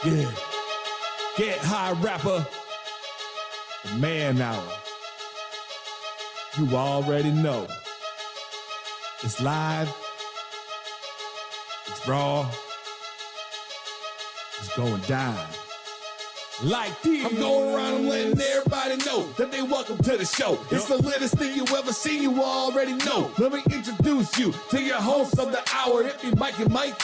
Yeah. Get high rapper. The man hour. You already know. It's live. It's raw. It's going down. Like this. I'm going around and letting everybody know that they welcome to the show. It's the latest thing you ever seen, you already know. Let me introduce you to your host of the hour. It be Mike and Mike.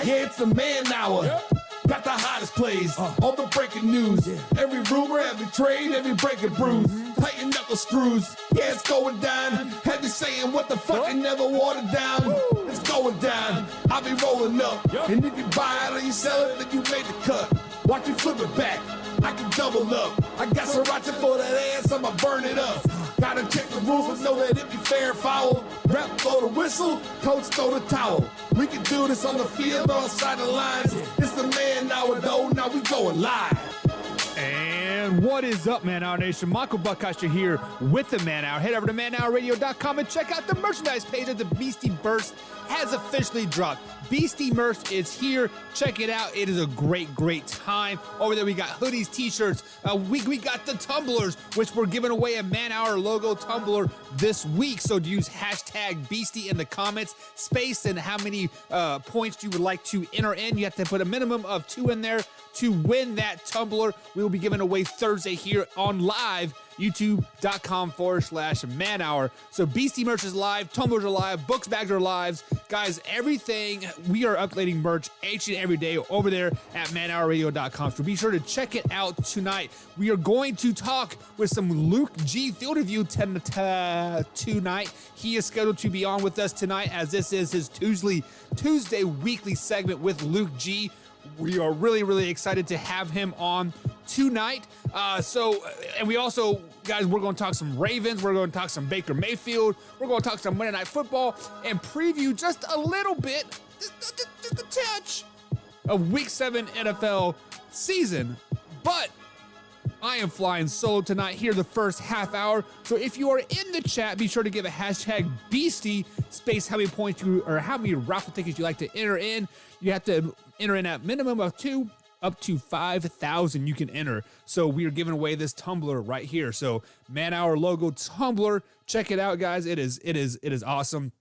Yeah, it's the man hour. Got the hottest plays, all the breaking news. Every rumor, every trade, every breaking bruise. Tighten knuckle screws. Yeah, it's going down. Had you saying what the fuck and never watered down. It's going down. I'll be rolling up. And if you buy it or you sell it, then you made the cut. Watch me flip it back. I can double up. I got sriracha for that ass, I'ma burn it up. Gotta check the rules, but know that it be fair and foul. Rap, throw the whistle, coach, throw the towel. We can do this on the field or outside the lines. It's the man hour though, now we going live. And what is up, Man Hour Nation? Michael Buckeister here with the Man Hour. Head over to manhourradio.com and check out the merchandise page of the Beastie Burst has officially dropped. Beastie merch is here. Check it out. It is a great time. Over there, we got hoodies, t-shirts. We got the tumblers, which we're giving away a Man Hour logo tumbler this week. So use hashtag Beastie in the comments, space, and how many points you would like to enter in. You have to put a minimum of 2 in there to win that tumbler. We will be giving away Thursday here on live, youtube.com/Man Hour. So Beastie merch is live, tumblers are live, books bags are live. Guys, everything, we are uploading merch each and every day over there at manhourradio.com. So be sure to check it out tonight. We are going to talk with some Luke G field review tonight. He is scheduled to be on with us tonight, as this is his Tuesday weekly segment with Luke G. We are really excited to have him on tonight. And we also, guys, we're going to talk some Ravens. We're going to talk some Baker Mayfield. We're going to talk some Monday Night Football and preview just a little bit, just a touch of Week 7 NFL season. But I am flying solo tonight here the first half hour. So if you are in the chat, be sure to give a hashtag Beastie space how many points you or how many raffle tickets you like to enter in. You have to enter in at minimum of 2, up to 5,000 you can enter. So we are giving away this tumbler right here. So Man Hour logo tumbler, check it out, guys. It is awesome,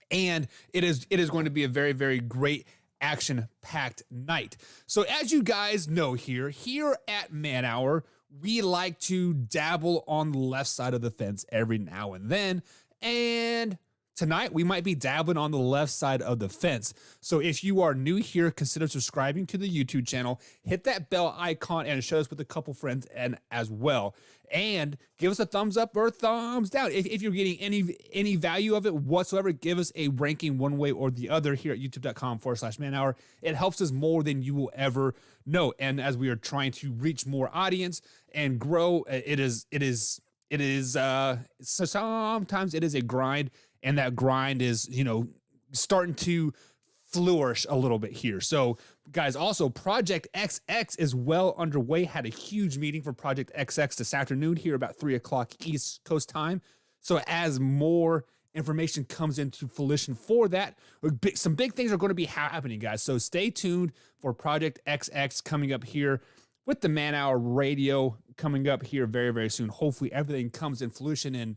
and it is going to be a very great action-packed night. So as you guys know, here at Man Hour, we like to dabble on the left side of the fence every now and then, and tonight, we might be dabbling on the left side of the fence. So if you are new here, consider subscribing to the YouTube channel, hit that bell icon, and share us with a couple friends and as well. And give us a thumbs up or a thumbs down. If you're getting any value of it whatsoever, give us a ranking one way or the other here at youtube.com/Man Hour. It helps us more than you will ever know. And as we are trying to reach more audience and grow, sometimes it is a grind. And that grind is, starting to flourish a little bit here. So, guys, also Project XX is well underway. Had a huge meeting for Project XX this afternoon here about 3 o'clock East Coast time. So as more information comes into fruition for that, some big things are going to be happening, guys. So stay tuned for Project XX coming up here with the Man Hour Radio coming up here very soon. Hopefully everything comes in fruition and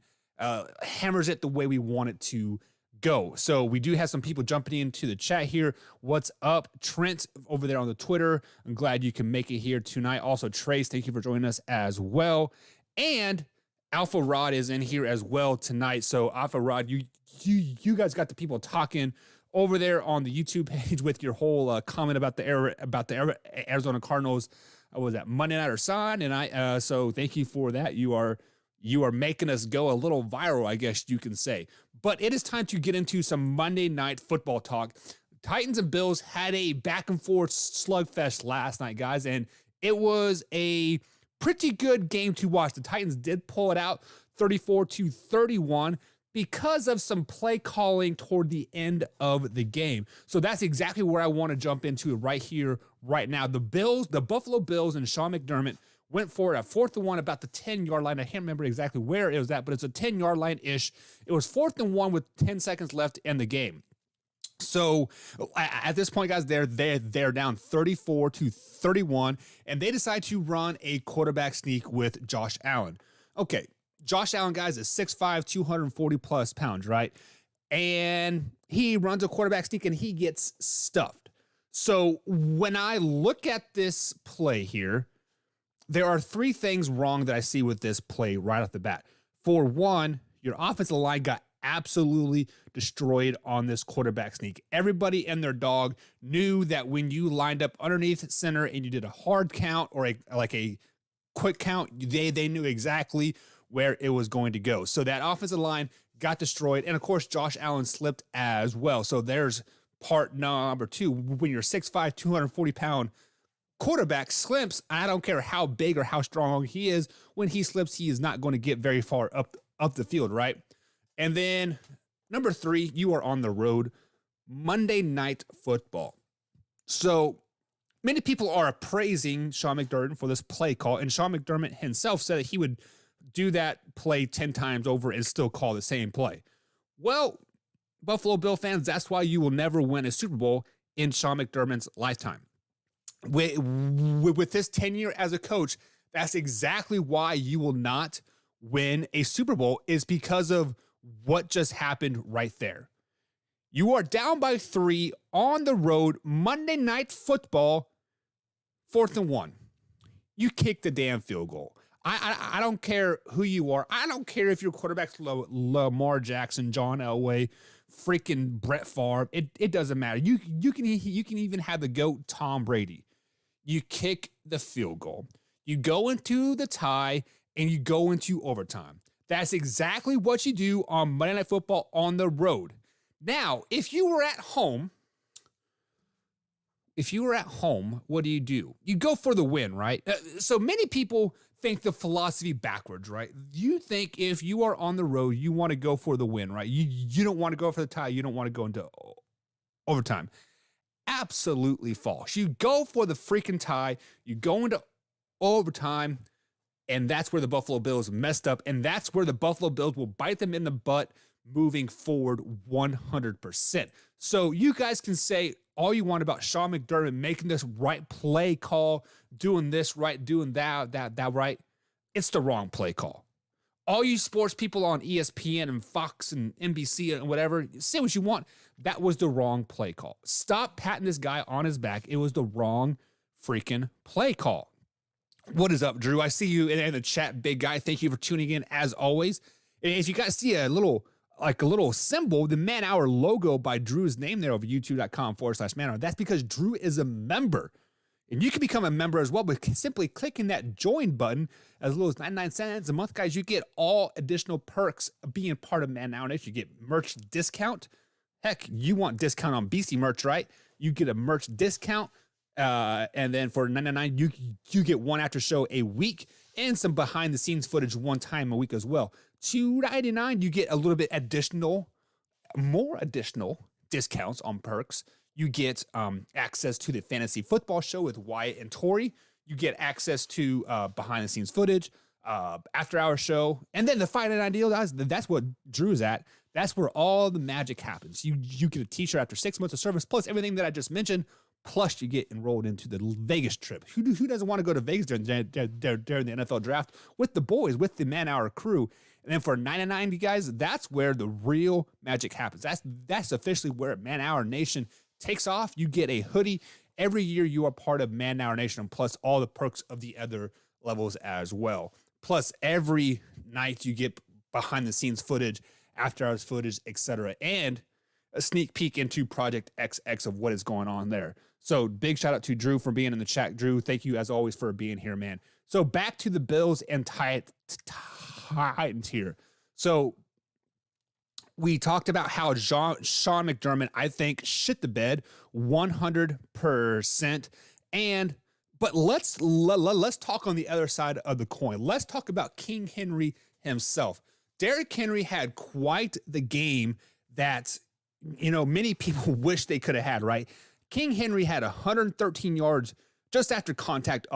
hammers it the way we want it to go. So we do have some people jumping into the chat here. What's up, Trent, over there on the Twitter? I'm glad you can make it here tonight. Also, Trace, thank you for joining us as well. And Alpha Rod is in here as well tonight. So Alpha Rod, you guys got the people talking over there on the YouTube page with your whole comment about the Arizona Cardinals. Was that Monday night or Sunday? And so thank you for that. You are making us go a little viral, I guess you can say. But it is time to get into some Monday Night Football talk. Titans and Bills had a back-and-forth slugfest last night, guys, and it was a pretty good game to watch. The Titans did pull it out 34-31 because of some play calling toward the end of the game. So that's exactly where I want to jump into right here, right now. The Buffalo Bills and Sean McDermott went for it at 4th and 1 about the 10-yard line. I can't remember exactly where it was at, but it's a 10-yard line-ish. It was 4th and 1 with 10 seconds left in the game. So at this point, guys, they're down 34-31, and they decide to run a quarterback sneak with Josh Allen. Okay, Josh Allen, guys, is 6'5", 240 plus pounds, right? And he runs a quarterback sneak and he gets stuffed. So when I look at this play here, there are three things wrong that I see with this play right off the bat. For one, your offensive line got absolutely destroyed on this quarterback sneak. Everybody and their dog knew that when you lined up underneath center and you did a hard count or a quick count, they knew exactly where it was going to go. So that offensive line got destroyed. And of course, Josh Allen slipped as well. So there's part number two. When you're 6'5", 240-pound quarterback slips, I don't care how big or how strong he is, when he slips, he is not going to get very far up the field, right? And then number three, you are on the road, Monday Night Football. So many people are praising Sean McDermott for this play call, and Sean McDermott himself said that he would do that play 10 times over and still call the same play. Well, Buffalo Bill fans, that's why you will never win a Super Bowl in Sean McDermott's lifetime. With this tenure as a coach, that's exactly why you will not win a Super Bowl, is because of what just happened right there. You are down by 3 on the road, Monday Night Football, 4th and 1. You kick the damn field goal. I don't care who you are. I don't care if your quarterback's Lamar Jackson, John Elway, freaking Brett Favre. It doesn't matter. You can even have the GOAT Tom Brady. You kick the field goal. You go into the tie and you go into overtime. That's exactly what you do on Monday Night Football on the road. Now, if you were at home, what do? You go for the win, right? So many people think the philosophy backwards, right? You think if you are on the road, you want to go for the win, right? You don't want to go for the tie. You don't want to go into overtime. Absolutely false. You go for the freaking tie. You go into overtime, and that's where the Buffalo Bills messed up, and that's where the Buffalo Bills will bite them in the butt moving forward 100%. So you guys can say all you want about Sean McDermott making this right play call, doing this right, doing that right. It's the wrong play call. All you sports people on ESPN and Fox and NBC and whatever, say what you want. That was the wrong play call. Stop patting this guy on his back. It was the wrong freaking play call. What is up, Drew? I see you in the chat, big guy. Thank you for tuning in as always. And if you guys see a little symbol, the Man Hour logo by Drew's name there over youtube.com/Man Hour, that's because Drew is a member. And you can become a member as well by simply clicking that join button. As little as 99 cents a month, guys, you get all additional perks of being part of Man Hour Nation. You get merch discount. Heck, you want discount on BC merch, right? You get a merch discount. And then for $9.99, you get one after show a week and some behind the scenes footage one time a week as well. $2.99, you get a little bit more additional discounts on perks. You get access to the fantasy football show with Wyatt and Tori. You get access to behind the scenes footage, after hour show, and then the $5.99 deal. That's what Drew's at. That's where all the magic happens. You get a t-shirt after 6 months of service, plus everything that I just mentioned. Plus, you get enrolled into the Vegas trip. Who doesn't want to go to Vegas during the NFL draft with the boys, with the Man Hour crew? And then for $9.99, you guys, that's where the real magic happens. That's officially where Man Hour Nation takes off. You get a hoodie every year. You are part of Man Hour Nation, plus all the perks of the other levels as well. Plus, every night you get behind the scenes footage, after hours footage, etc., and a sneak peek into Project XX of what is going on there. So big shout out to Drew for being in the chat. Drew, thank you as always for being here, man. So back to the Bills and Titans here. So we talked about how Sean McDermott, I think, shit the bed 100%. But let's talk on the other side of the coin. Let's talk about King Henry himself. Derrick Henry had quite the game that, many people wish they could have had, right? King Henry had 113 yards just after contact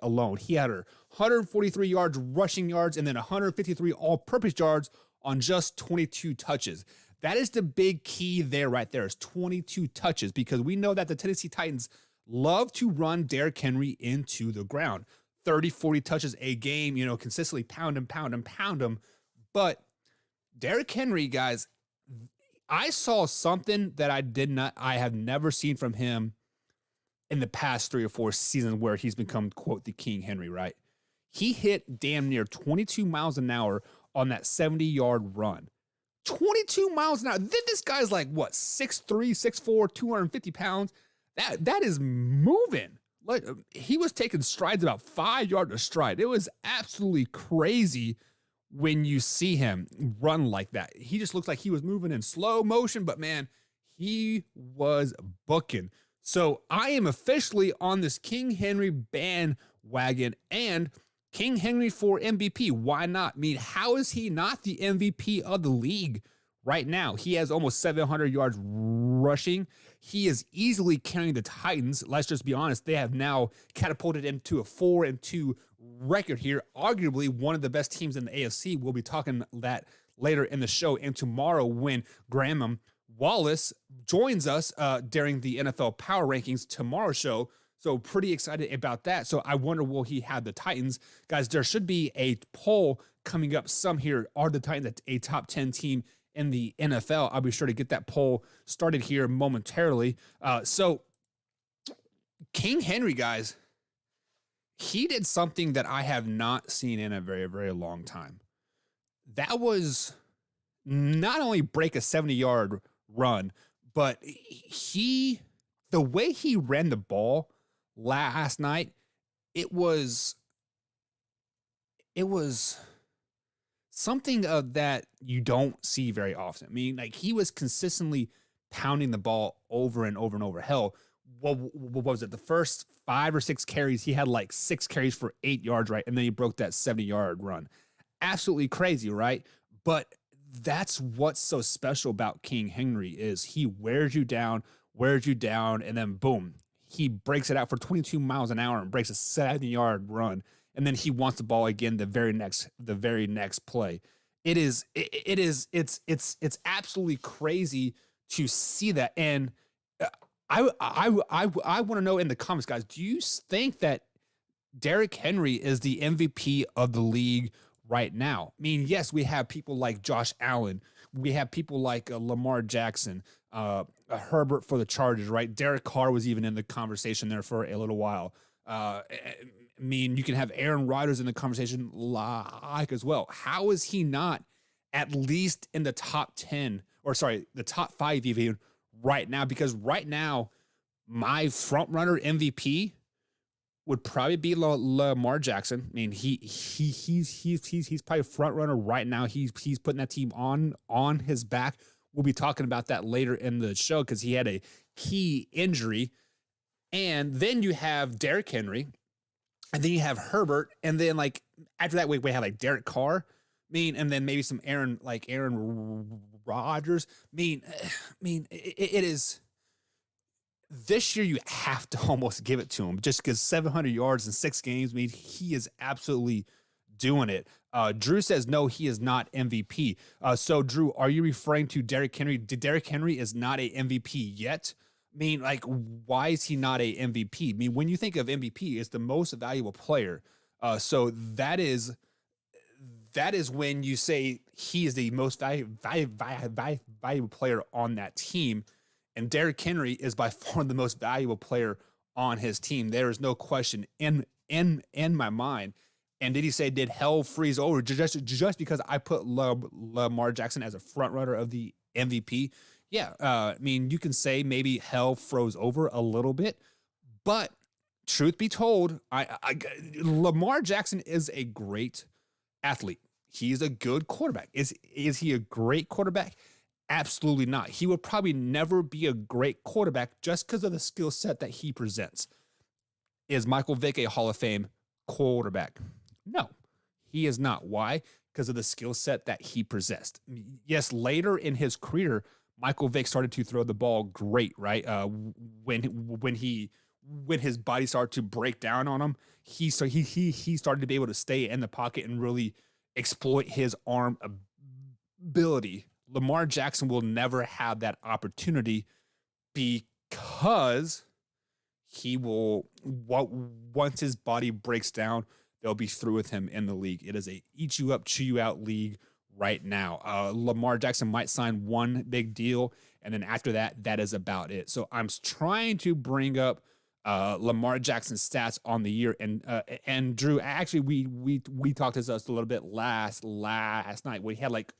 alone. He had 143 yards rushing yards and then 153 all-purpose yards on just 22 touches. That is the big key there right there is 22 touches because we know that the Tennessee Titans love to run Derrick Henry into the ground. 30, 40 touches a game, consistently pound him. But Derrick Henry, guys, I saw something that I have never seen from him in the past 3 or 4 seasons where he's become, quote, the King Henry, right? He hit damn near 22 miles an hour on that 70-yard run. 22 miles an hour. This guy's like, what, 6'3", 6'4", 250 pounds? That is moving. Like, he was taking strides about 5 yards a stride. It was absolutely crazy when you see him run like that. He just looks like he was moving in slow motion, but man, he was booking. So I am officially on this King Henry bandwagon and King Henry for MVP. Why not? I mean, how is he not the MVP of the league right now? He has almost 700 yards rushing. He is easily carrying the Titans. Let's just be honest. They have now catapulted into a 4-2 record here. Arguably one of the best teams in the AFC. We'll be talking that later in the show and tomorrow when Graham Wallace joins us during the NFL Power Rankings tomorrow show. So pretty excited about that. So I wonder, will he have the Titans? Guys, there should be a poll coming up some here. Are the Titans a top 10 team in the NFL? I'll be sure to get that poll started here momentarily. So King Henry, guys, he did something that I have not seen in a very, very long time. That was not only break a 70-yard run, but the way he ran the ball last night, it was something of that you don't see very often. I mean, like, he was consistently pounding the ball over and over and over. Hell, what was it? The first 5 or 6 carries, he had like 6 carries for 8 yards, right? And then he broke that 70-yard run. Absolutely crazy, right? But that's what's so special about King Henry is he wears you down, and then boom, he breaks it out for 22 miles an hour and breaks a 70-yard run. And then he wants the ball again the very next play. It's absolutely crazy to see that. And I want to know in the comments, guys, do you think that Derrick Henry is the MVP of the league right now? I mean, yes, we have people like Josh Allen. We have people like Lamar Jackson, Herbert for the Chargers, right? Derek Carr was even in the conversation there for a little while. I mean, you can have Aaron Rodgers in the conversation like as well. How is he not at least in the top 10 or sorry, the top 5 even right now? Because right now, my front runner MVP would probably be Lamar Jackson. I mean, he's probably a front runner right now. He's putting that team on his back. We'll be talking about that later in the show because he had a key injury. And then you have Derrick Henry, and then you have Herbert, and then like after that we have like Derek Carr. I mean, and then maybe some Aaron Rodgers. I mean, it is. This year, you have to almost give it to him just because 700 yards in 6 games. I mean, he is absolutely doing it. Drew says, no, he is not MVP. So, Drew, are you referring to Derrick Henry? Derrick Henry is not a MVP yet? I mean, like, why is he not a MVP? I mean, when you think of MVP, it's the most valuable player. So that is when you say he is the most valuable player on that team. And Derrick Henry is by far the most valuable player on his team. There is no question in my mind. And did he say, did hell freeze over just because I put Lamar Jackson as a front runner of the MVP? Yeah, I mean, you can say maybe hell froze over a little bit, but truth be told, Lamar Jackson is a great athlete. He's a good quarterback. Is he a great quarterback? Absolutely not. He will probably never be a great quarterback just because of the skill set that he presents. Is Michael Vick a Hall of Fame quarterback? No, he is not. Why? Because of the skill set that he possessed. Yes, later in his career, Michael Vick started to throw the ball great, right? When his body started to break down on him, he started to be able to stay in the pocket and really exploit his arm ability Lamar Jackson will never have that opportunity because he will, once his body breaks down, they'll be through with him in the league. It is a eat you up, chew you out league right now. Lamar Jackson might sign one big deal, and then after that, that is about it. So I'm trying to bring up Lamar Jackson's stats on the year, and Drew, actually, we talked to us a little bit last night. We had like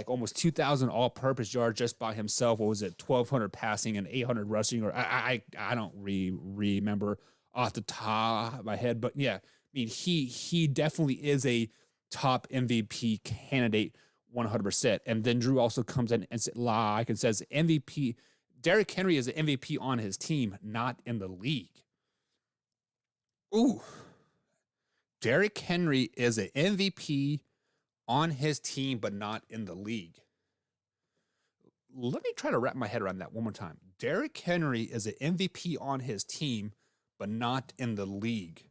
almost 2,000 all-purpose yards just by himself. What was it? 1,200 passing and 800 rushing, or I don't remember off the top of my head, but yeah, I mean he definitely is a top MVP candidate 100%. And then Drew also comes in and says MVP. Derrick Henry is an MVP on his team, not in the league. Ooh, Derrick Henry is an MVP on his team, but not in the league. Let me try to wrap my head around that one more time. Derrick Henry is an MVP on his team, but not in the league.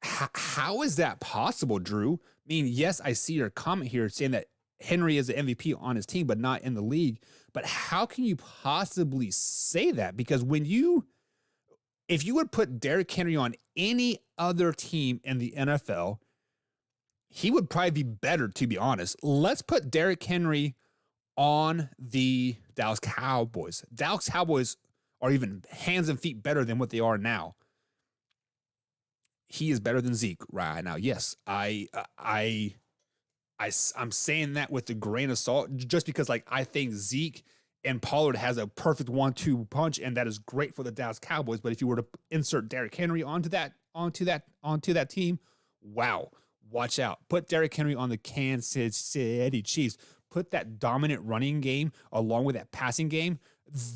How is that possible, Drew? I mean, yes, I see your comment here saying that Henry is an MVP on his team, but not in the league. But how can you possibly say that? Because if you would put Derrick Henry on any other team in the NFL, he would probably be better, to be honest. Let's put Derrick Henry on the Dallas Cowboys. Dallas Cowboys are even hands and feet better than what they are now. He is better than Zeke right now. Yes, I'm saying that with a grain of salt, just because I think Zeke and Pollard has a perfect 1-2 punch, and that is great for the Dallas Cowboys. But if you were to insert Derrick Henry onto that team, wow, watch out. Put Derrick Henry on the Kansas City Chiefs. Put that dominant running game along with that passing game.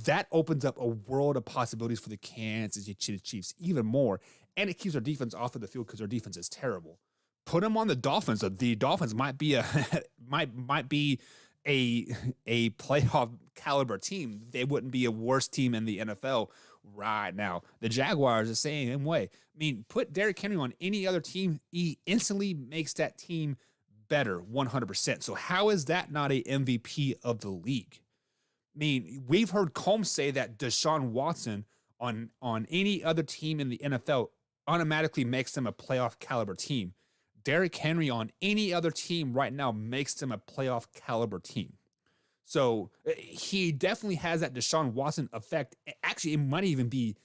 That opens up a world of possibilities for the Kansas City Chiefs even more, and it keeps our defense off of the field because our defense is terrible. Put them on the Dolphins. The Dolphins might be a playoff caliber team. They wouldn't be a worse team in the NFL right now. The Jaguars are the same way. I mean, put Derrick Henry on any other team, he instantly makes that team better 100%. So how is that not a MVP of the league? I mean, we've heard Combs say that Deshaun Watson on any other team in the NFL automatically makes them a playoff caliber team. Derrick Henry on any other team right now makes them a playoff caliber team. So he definitely has that Deshaun Watson effect. Actually, it might even be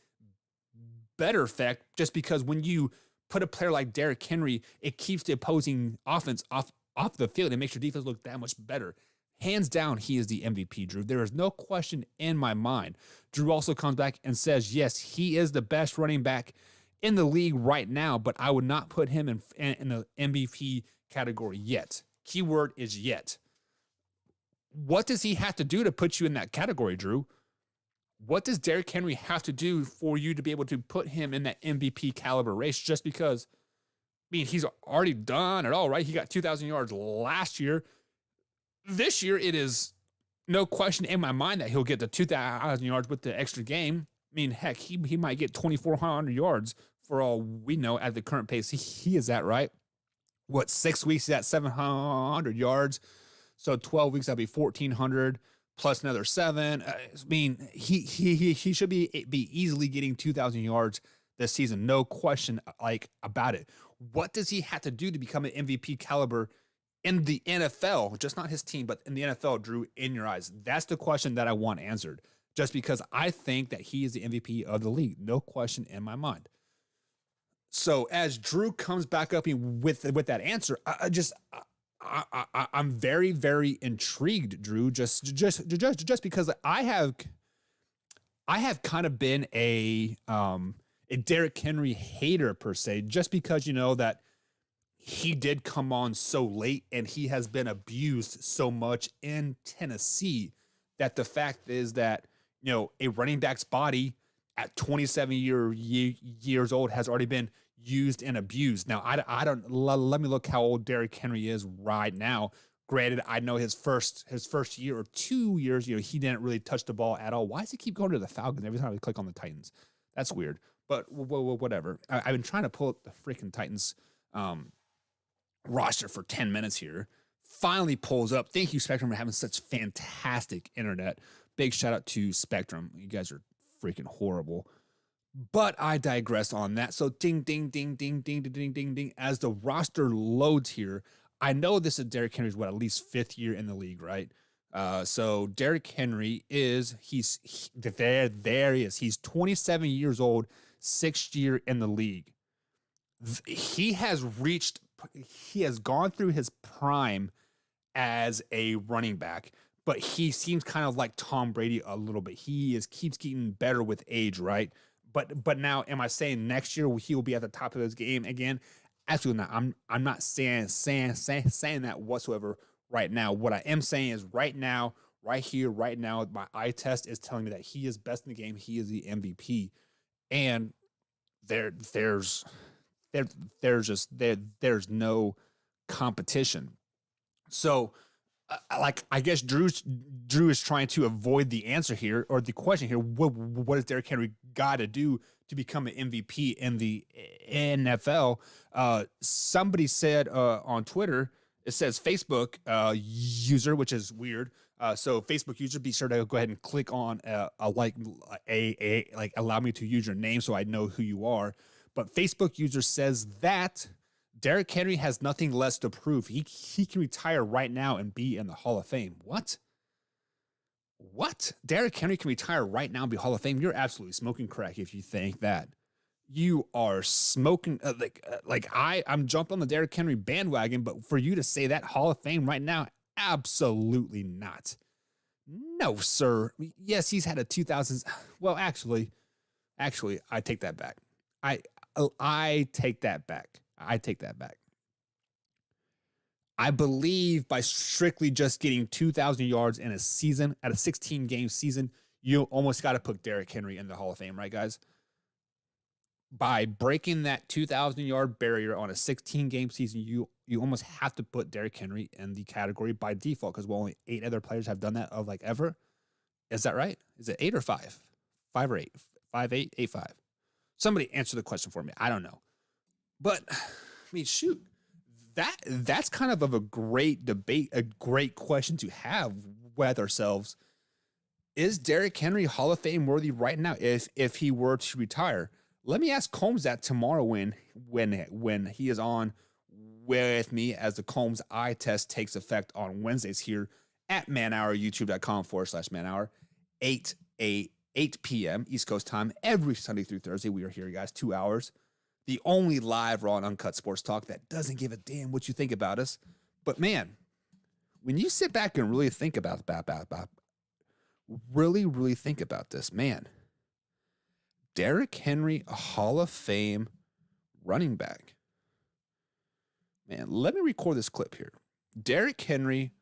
better effect just because when you put a player like Derrick Henry, it keeps the opposing offense off the field and makes your defense look that much better. Hands down, he is the MVP, Drew. There is no question in my mind. Drew also comes back and says, yes, he is the best running back in the league right now, but I would not put him in the MVP category yet. Keyword is yet. What does he have to do to put you in that category, Drew? What does Derrick Henry have to do for you to be able to put him in that MVP caliber race just because, I mean, he's already done it all, right? He got 2,000 yards last year. This year, it is no question in my mind that he'll get the 2,000 yards with the extra game. I mean, heck, he might get 2,400 yards for all we know at the current pace he is at, right? What, 6 weeks, he's at 700 yards. So 12 weeks, that'd be 1,400 plus another 7. I mean, he should be easily getting 2,000 yards this season. No question about it. What does he have to do to become an MVP caliber in the NFL? Just not his team, but in the NFL, Drew, in your eyes? That's the question that I want answered. Just because I think that he is the MVP of the league. No question in my mind. So as Drew comes back up with that answer, I'm very, very intrigued, Drew. Just because I have kind of been a Derrick Henry hater per se, just because that he did come on so late and he has been abused so much in Tennessee that the fact is that a running back's body at 27 years old has already been used and abused. Now, I don't let me look how old Derrick Henry is right now. Granted, I know his first year or 2 years, he didn't really touch the ball at all. Why does he keep going to the Falcons every time we click on the Titans? That's weird. But whatever. I've been trying to pull up the freaking Titans roster for 10 minutes here. finally pulls up. Thank you, Spectrum, for having such fantastic internet. Big shout out to Spectrum. You guys are freaking horrible. But I digress on that. So ding, ding, ding, ding, ding, ding, ding, ding, ding. As the roster loads here, I know this is Derrick Henry's, at least 5th year in the league, right? So Derrick Henry is, there he is. He's 27 years old, 6th year in the league. He has gone through his prime as a running back, but he seems kind of like Tom Brady a little bit. Keeps getting better with age, right? But now, am I saying next year he will be at the top of his game again? Absolutely not. I'm not saying that whatsoever right now. What I am saying is right now, right here, right now, my eye test is telling me that he is best in the game. He is the MVP, and there's no competition. So, I guess Drew is trying to avoid the answer here, or the question here. What does Derrick Henry got to do to become an MVP in the NFL? Somebody said on Twitter, it says Facebook user, which is weird. So Facebook user, be sure to go ahead and click on allow me to use your name so I know who you are. But Facebook user says that Derrick Henry has nothing less to prove. He can retire right now and be in the Hall of Fame. What? Derrick Henry can retire right now and be Hall of Fame? You're absolutely smoking crack if you think that. You are smoking I'm jumped on the Derrick Henry bandwagon, but for you to say that Hall of Fame right now, absolutely not. No, sir. Yes, he's had a 2000s. Well, actually, I take that back. I take that back. I believe by strictly just getting 2,000 yards in a season, at a 16-game season, you almost got to put Derrick Henry in the Hall of Fame, right, guys? By breaking that 2,000-yard barrier on a 16-game season, you almost have to put Derrick Henry in the category by default, because only 8 other players have done that of ever. Is that right? Is it 8 or 5? 5 or 8? 5, 8, 8, 5. Somebody answer the question for me. I don't know. But, I mean, shoot. That's kind of a great debate, a great question to have with ourselves. Is Derrick Henry Hall of Fame worthy right now if he were to retire? Let me ask Combs that tomorrow when he is on with me, as the Combs eye test takes effect on Wednesdays here at ManHour, youtube.com/ManHour, 8 p.m. East Coast time, every Sunday through Thursday. We are here, guys, 2 hours. The only live, raw, and uncut sports talk that doesn't give a damn what you think about us. But, man, when you sit back and really think about really think about this, man, Derrick Henry, a Hall of Fame running back. Man, let me record this clip here. Derrick Henry,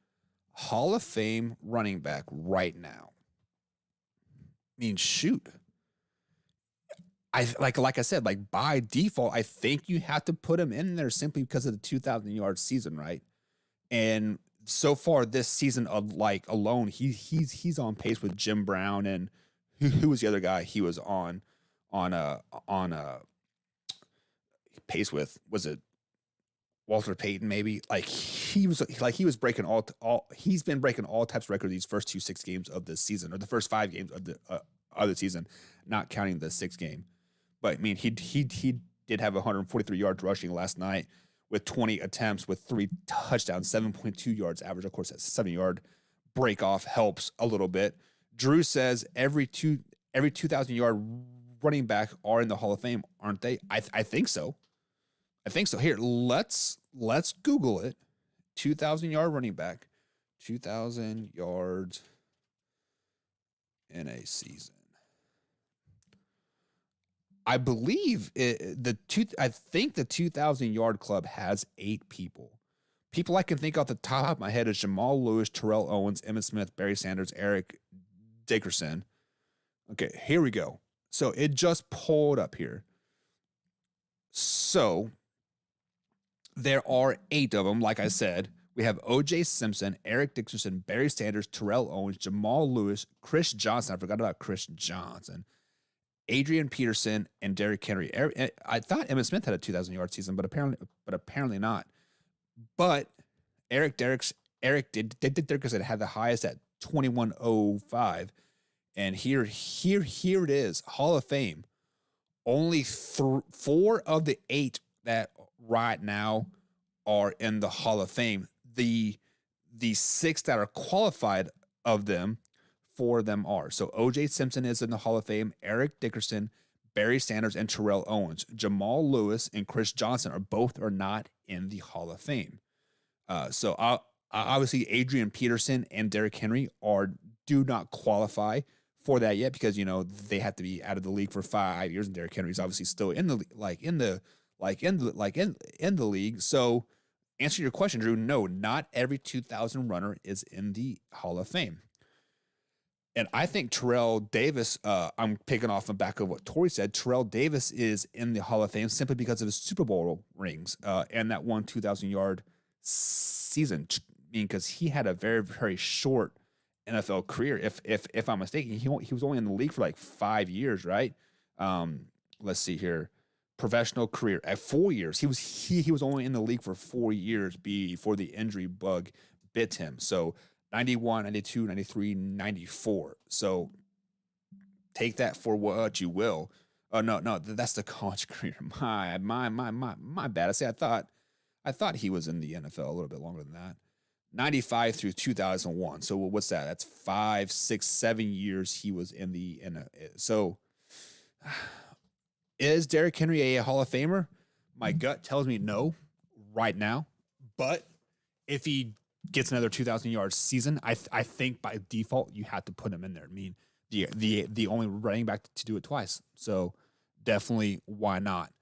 Hall of Fame running back right now. I mean, shoot. Like I said, by default, I think you have to put him in there simply because of the 2,000-yard season, right? And so far this season, alone, he's on pace with Jim Brown, and who was the other guy he was on pace with? Was it Walter Payton? Maybe he was breaking he's been breaking all types of records these first 6 games of this season, or the first 5 games of the other season, not counting the 6th game. But I mean, he did have 143 yards rushing last night with 20 attempts with 3 touchdowns, 7.2 yards average. Of course, that 7-yard break off helps a little bit. Drew says every 2,000-yard running back are in the Hall of Fame, aren't they? I think so. Here, let's Google it. 2,000-yard running back, 2,000 yards in a season. I believe I think the 2,000-yard club has 8 people. People I can think off the top of my head is Jamal Lewis, Terrell Owens, Emmitt Smith, Barry Sanders, Eric Dickerson. Okay, here we go. So it just pulled up here. So there are 8 of them, like I said. We have O.J. Simpson, Eric Dickerson, Barry Sanders, Terrell Owens, Jamal Lewis, Chris Johnson. I forgot about Chris Johnson. Adrian Peterson, and Derrick Henry. I thought Emmitt Smith had a 2,000-yard season, but apparently not. But Eric Eric Dickerson had the highest at 2105. And here it is, Hall of Fame. Only 4 of the 8 that right now are in the Hall of Fame. The 6 that are qualified of them, 4 of them are. So O.J. Simpson is in the Hall of Fame, Eric Dickerson, Barry Sanders, and Terrell Owens. Jamal Lewis and Chris Johnson are not in the Hall of Fame. So obviously Adrian Peterson and Derrick Henry do not qualify for that yet, because they have to be out of the league for 5 years, and Derrick Henry's obviously still in the league. So, answer your question, Drew. No, not every 2000 runner is in the Hall of Fame. And I think Terrell Davis, I'm picking off the back of what Tori said. Terrell Davis is in the Hall of Fame simply because of his Super Bowl rings and that one 2,000-yard season. I mean, because he had a very, very short NFL career. If I'm mistaken, he was only in the league for like 5 years, right? Let's see here. Professional career at 4 years. He was only in the league for 4 years before the injury bug bit him. So 91, 92, 93, 94. So take that for what you will. Oh no, that's the college career. My bad. I thought he was in the NFL a little bit longer than that. 95 through 2001. So what's that? That's 5, 6, 7 years he was in the NFL. So is Derrick Henry a Hall of Famer? My gut tells me no right now. But if he gets another 2,000-yard season, I think by default you have to put him in there. I mean, the only running back to do it twice. So definitely, why not?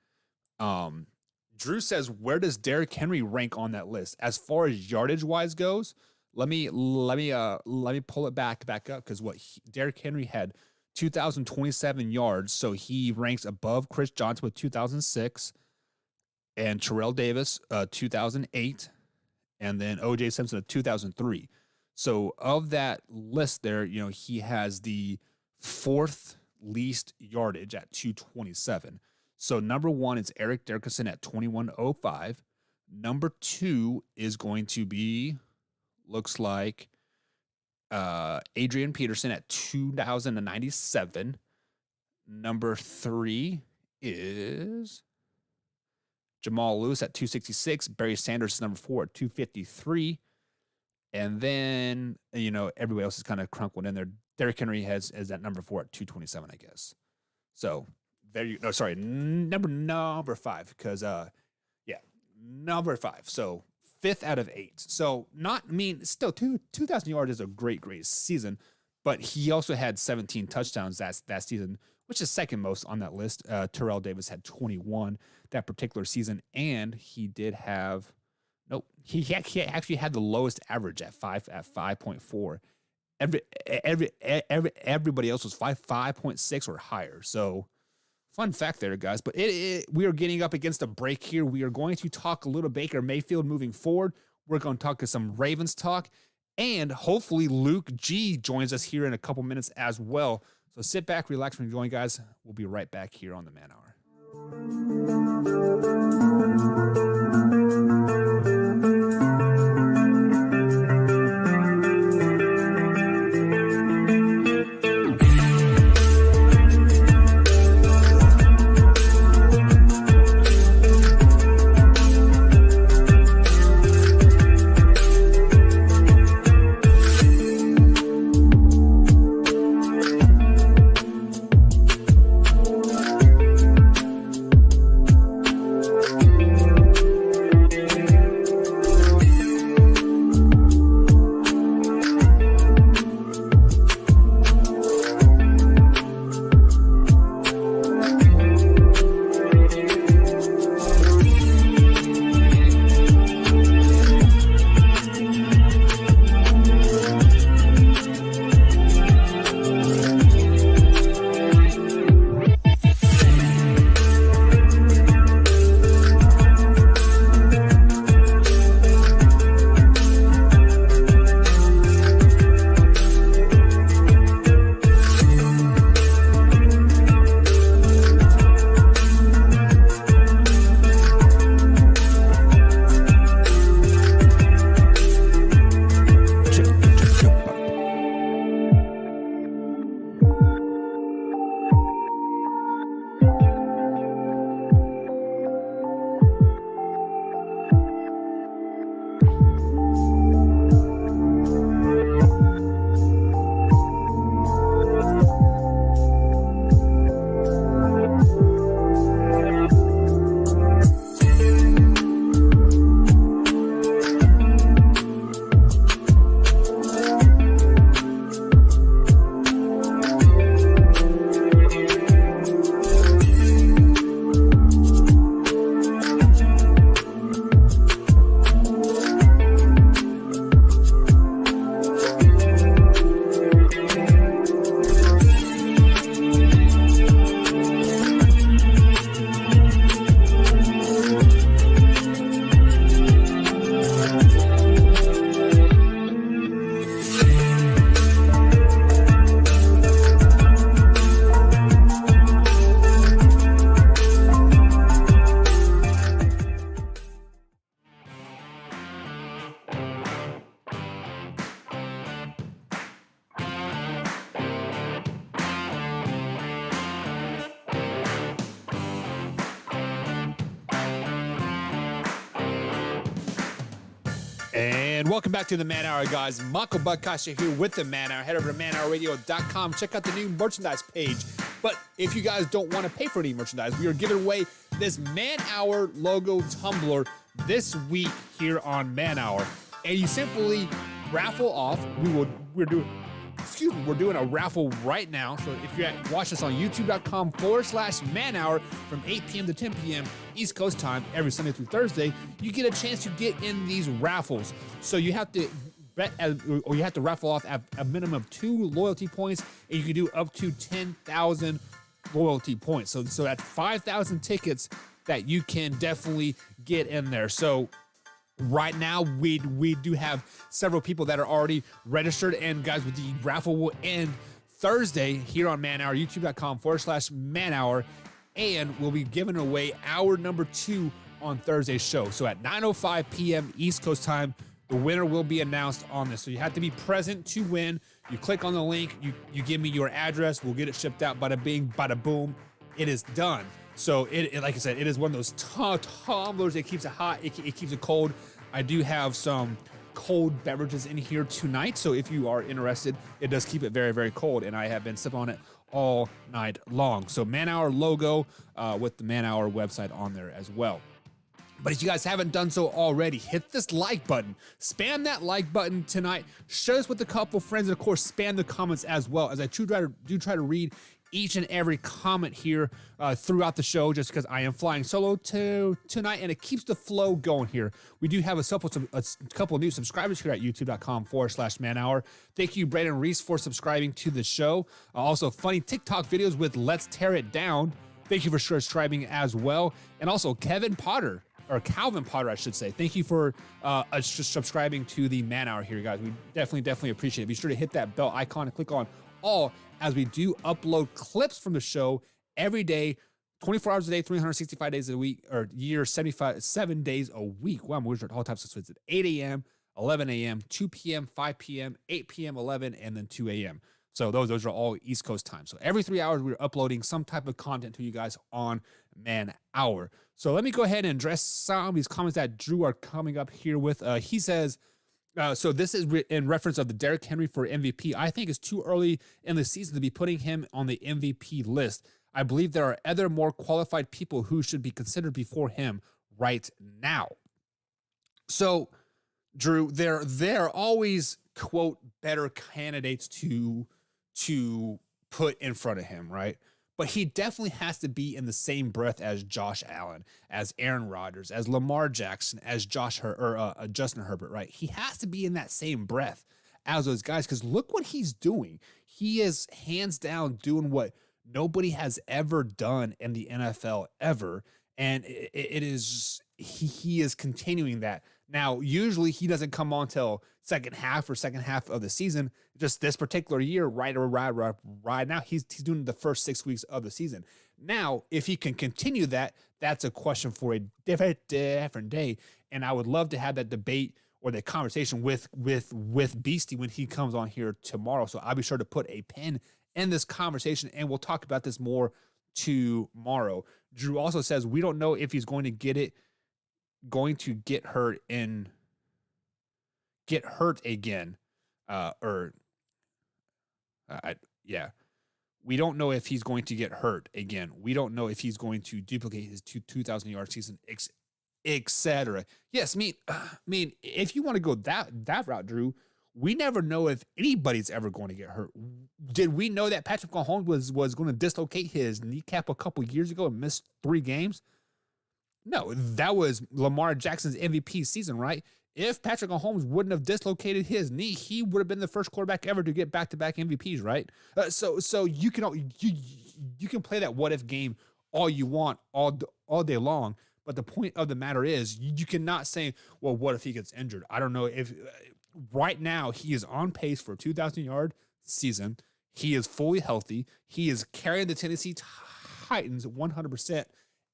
Drew says, where does Derrick Henry rank on that list? As far as yardage wise goes, let me pull it back up, because Derrick Henry had 2,027 yards, so he ranks above Chris Johnson with 2,006, and Terrell Davis 2,008, and then O.J. Simpson 2,003. So of that list there, he has the 4th least yardage at 227. So number 1 is Eric Dickerson at 2105. Number 2 is going to be, looks like, Adrian Peterson at 2,097. Number 3 is Jamal Lewis at 266. Barry Sanders is number 4 at 253. And then, everybody else is kind of crunkled in there. Derrick Henry has that number 4 at 227, I guess. So there you no, sorry, number 5, because number 5. So 5th out of 8. So still 2,000 yards is a great season, but he also had 17 touchdowns that season, which is second most on that list. Terrell Davis had 21 that particular season, and he did have he actually had the lowest average at 5.4. Everybody else was 5.6 or higher. So fun fact there, guys. But we are getting up against a break here. We are going to talk a little Baker Mayfield moving forward. We're going to talk some Ravens talk. And hopefully Luke G joins us here in a couple minutes as well. So sit back, relax, and enjoy, guys. We'll be right back here on the Man Hour. And welcome back to the Man Hour, guys. Michael Budkasha here with the Man Hour. Head over to manhourradio.com. Check out the new merchandise page. But if you guys don't want to pay for any merchandise, we are giving away this Man Hour logo tumbler this week here on Man Hour. And you simply raffle off. We're doing a raffle right now. So if you're watch us on youtube.com/Man Hour from 8 p.m. to 10 p.m. East Coast time every Sunday through Thursday, you get a chance to get in these raffles. So you have to bet, or you have to raffle off at a minimum of 2 loyalty points, and you can do up to 10,000 loyalty points. So that's 5,000 tickets that you can definitely get in there. So right now, we do have several people that are already registered, and guys, with the raffle will end Thursday here on Man Hour, youtube.com/Man Hour, and we'll be giving away hour number 2 on Thursday's show. So at 9:05 p.m. East Coast time, the winner will be announced on this. So you have to be present to win. You click on the link, you give me your address, we'll get it shipped out, bada bing, bada boom, it is done. So it like I said, it is one of those tumblers. It keeps it hot, it keeps it cold. I do have some cold beverages in here tonight, so if you are interested, it does keep it very, very cold, and I have been sipping on it all night long. So Man Hour logo with the Man Hour website on there as well. But if you guys haven't done so already, hit this like button. Spam that like button tonight. Share this with a couple friends, and of course, spam the comments as well, as I do try to read each and every comment here throughout the show, just because I am flying solo tonight, and it keeps the flow going here. We do have a couple of new subscribers here at youtube.com/Man Hour. Thank you, Brandon Reese, for subscribing to the show. Also, funny TikTok videos with Let's Tear It Down. Thank you for subscribing as well. And also, Calvin Potter, I should say. Thank you for subscribing to the Man Hour here, guys. We definitely appreciate it. Be sure to hit that bell icon and click on all, as we do upload clips from the show every day, 24 hours a day, 365 days a week, or year, 7 days a week. Wow, we're all types of switches. 8 a.m., 11 a.m., 2 p.m., 5 p.m., 8 p.m., 11, and then 2 a.m. So those are all East Coast time. So every 3 hours, we're uploading some type of content to you guys on Man Hour. So let me go ahead and address some of these comments that Drew are coming up here with. He says, so this is in reference of the Derrick Henry for MVP. I think it's too early in the season to be putting him on the MVP list. I believe there are other more qualified people who should be considered before him right now. So, Drew, they're always, quote, better candidates to put in front of him, right? But he definitely has to be in the same breath as Josh Allen, as Aaron Rodgers, as Lamar Jackson, as Justin Herbert, right? He has to be in that same breath as those guys, because look what he's doing. He is hands down doing what nobody has ever done in the NFL ever, and it is he is continuing that. Now, usually he doesn't come on till second half of the season. Just this particular year, right now, he's doing the first 6 weeks of the season. Now, if he can continue that, that's a question for a different day. And I would love to have that debate or the conversation with Beastie when he comes on here tomorrow. So I'll be sure to put a pin in this conversation, and we'll talk about this more tomorrow. Drew also says we don't know if he's going to get hurt again. We don't know if he's going to get hurt again. We don't know if he's going to duplicate his 2,000 yard season, etc. Yes, I mean, if you want to go that route, Drew, we never know if anybody's ever going to get hurt. Did we know that Patrick Mahomes was going to dislocate his kneecap a couple years ago and miss 3 games? No, that was Lamar Jackson's MVP season, right? If Patrick Mahomes wouldn't have dislocated his knee, he would have been the first quarterback ever to get back-to-back MVPs, right? So you can play that what-if game all you want all day long, but the point of the matter is you cannot say, well, what if he gets injured? I don't know if right now he is on pace for a 2,000-yard season. He is fully healthy. He is carrying the Tennessee Titans 100%.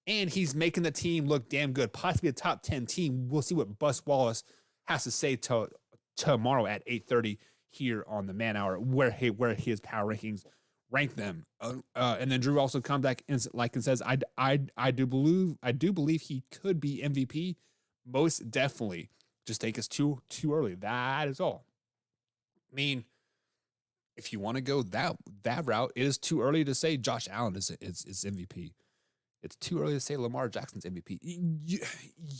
And he's making the team look damn good, possibly a top 10 team. We'll see what Bus Wallace has to say tomorrow at 8:30 here on the Man Hour, where his power rankings rank them. And then Drew also comes back and says, I do believe he could be MVP, most definitely. Just think it's too early. That is all. I mean, if you want to go that route, it is too early to say Josh Allen is MVP. It's too early to say Lamar Jackson's MVP.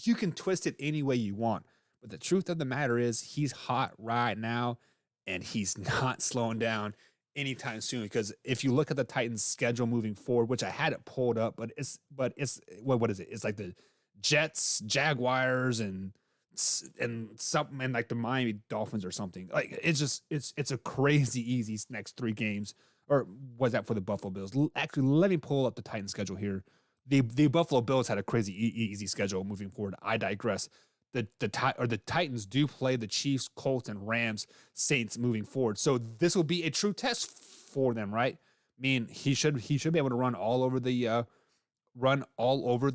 You can twist it any way you want, but the truth of the matter is he's hot right now, and he's not slowing down anytime soon. Because if you look at the Titans' schedule moving forward, which I had it pulled up, but it's what is it? It's like the Jets, Jaguars, and something, and like the Miami Dolphins or something. Like it's a crazy easy next 3 games. Or was that for the Buffalo Bills? Actually, let me pull up the Titans schedule here. The Buffalo Bills had a crazy easy schedule moving forward. I digress. The Titans do play the Chiefs, Colts, and Rams, Saints moving forward. So this will be a true test for them, right? I mean, he should be able to run all over the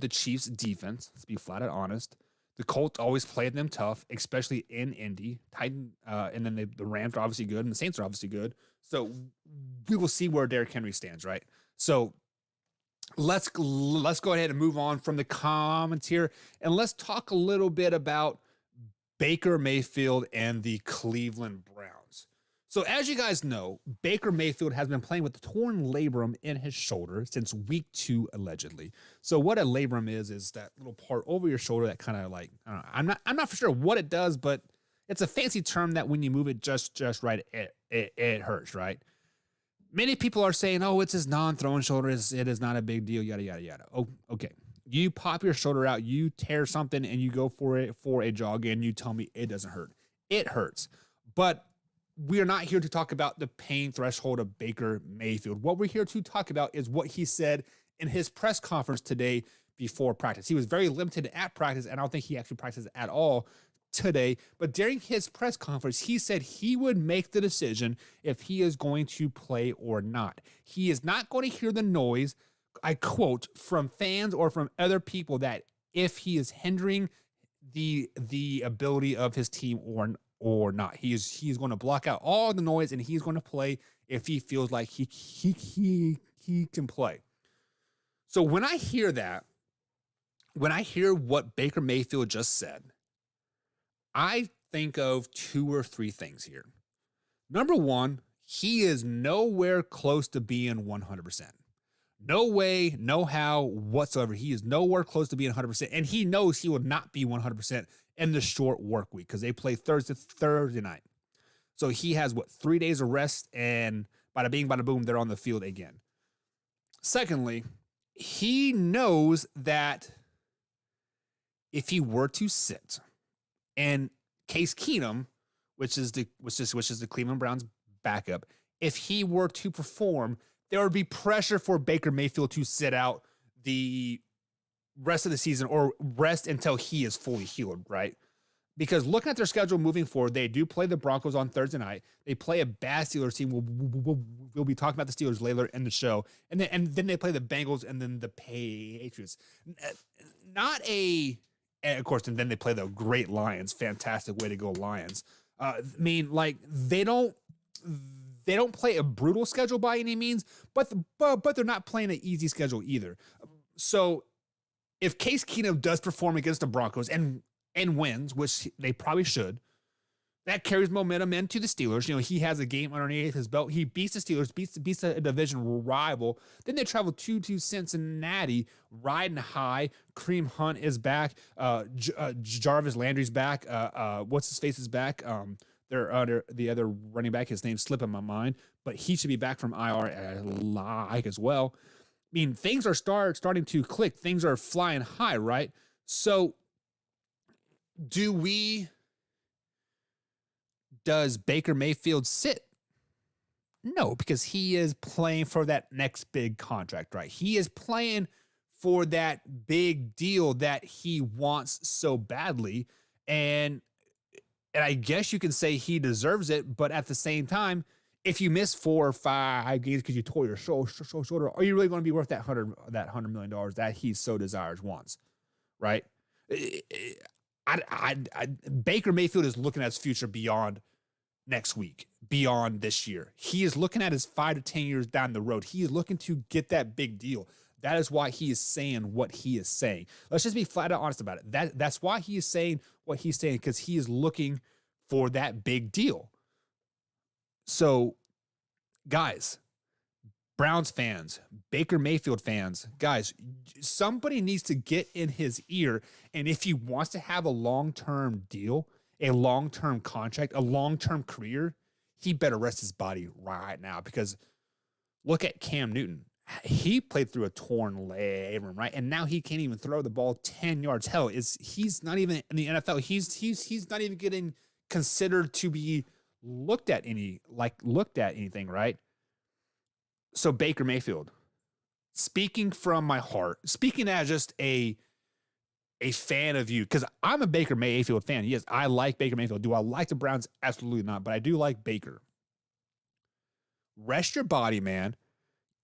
Chiefs defense. Let's be flat out honest. The Colts always played them tough, especially in Indy. And then the Rams are obviously good, and the Saints are obviously good. So we will see where Derrick Henry stands, right? So let's go ahead and move on from the comments here, and let's talk a little bit about Baker Mayfield and the Cleveland Browns. So as you guys know, Baker Mayfield has been playing with the torn labrum in his shoulder since week 2, allegedly. So what a labrum is that little part over your shoulder that kind of like, I don't know, I'm not for sure what it does, but it's a fancy term that when you move it just right, it hurts, right? Many people are saying, oh, it's his non-throwing shoulder. It is not a big deal, yada, yada, yada. Oh, okay. You pop your shoulder out, you tear something, and you go for a jog, and you tell me it doesn't hurt. It hurts. But we are not here to talk about the pain threshold of Baker Mayfield. What we're here to talk about is what he said in his press conference today before practice. He was very limited at practice, and I don't think he actually practiced at all today. But during his press conference, he said he would make the decision if he is going to play or not. He is not going to hear the noise, I quote, from fans or from other people that if he is hindering the ability of his team or not. He's going to block out all the noise, and he's going to play if he feels like he can play. So when I hear that, when I hear what Baker Mayfield just said, I think of 2 or 3 things here. Number one, he is nowhere close to being 100%. No way, no how whatsoever. He is nowhere close to being 100%, and he knows he will not be 100% in the short work week because they play Thursday night. So he has, 3 days of rest, and bada bing, bada boom, they're on the field again. Secondly, he knows that if he were to sit, and Case Keenum, which is the Cleveland Browns backup, if he were to perform, there would be pressure for Baker Mayfield to sit out the rest of the season or rest until he is fully healed, right? Because looking at their schedule moving forward, they do play the Broncos on Thursday night. They play a bad Steelers team. We'll be talking about the Steelers later in the show. And then they play the Bengals and then the Patriots. And of course, and then they play the great Lions. Fantastic way to go, Lions. I mean, like, they don't play a brutal schedule by any means, but they're not playing an easy schedule either. So if Case Keenum does perform against the Broncos and wins, which they probably should, that carries momentum into the Steelers. You know, he has a game underneath his belt. He beats the Steelers, beats a division rival. Then they travel to Cincinnati, riding high. Kareem Hunt is back. Jarvis Landry's back. What's his face is back. The other running back, his name's slipping my mind, but he should be back from IR like as well. I mean, things are starting to click. Things are flying high, right? So does Baker Mayfield sit? No, because he is playing for that next big contract, right? He is playing for that big deal that he wants so badly. And I guess you can say he deserves it, but at the same time, if you miss 4 or 5 games because you tore your shoulder, are you really going to be worth that $100 million that he so desires, wants, right? Baker Mayfield is looking at his future beyond next week, beyond this year. He is looking at his 5 to 10 years down the road. He is looking to get that big deal. That is why he is saying what he is saying. Let's just be flat out honest about it. That's why he is saying what he's saying, because he is looking for that big deal. So, guys, Browns fans, Baker Mayfield fans, guys, somebody needs to get in his ear. And if he wants to have a long-term deal, a long-term contract, a long-term career, he better rest his body right now. Because look at Cam Newton. He played through a torn labrum, right? And now he can't even throw the ball 10 yards. Hell, he's not even in the NFL. He's not even getting considered to be looked at anything, right? So Baker Mayfield, speaking from my heart, speaking as just a fan of you, because I'm a Baker Mayfield fan. Yes, I like Baker Mayfield. Do I like the Browns? Absolutely not, but I do like Baker. Rest your body, man.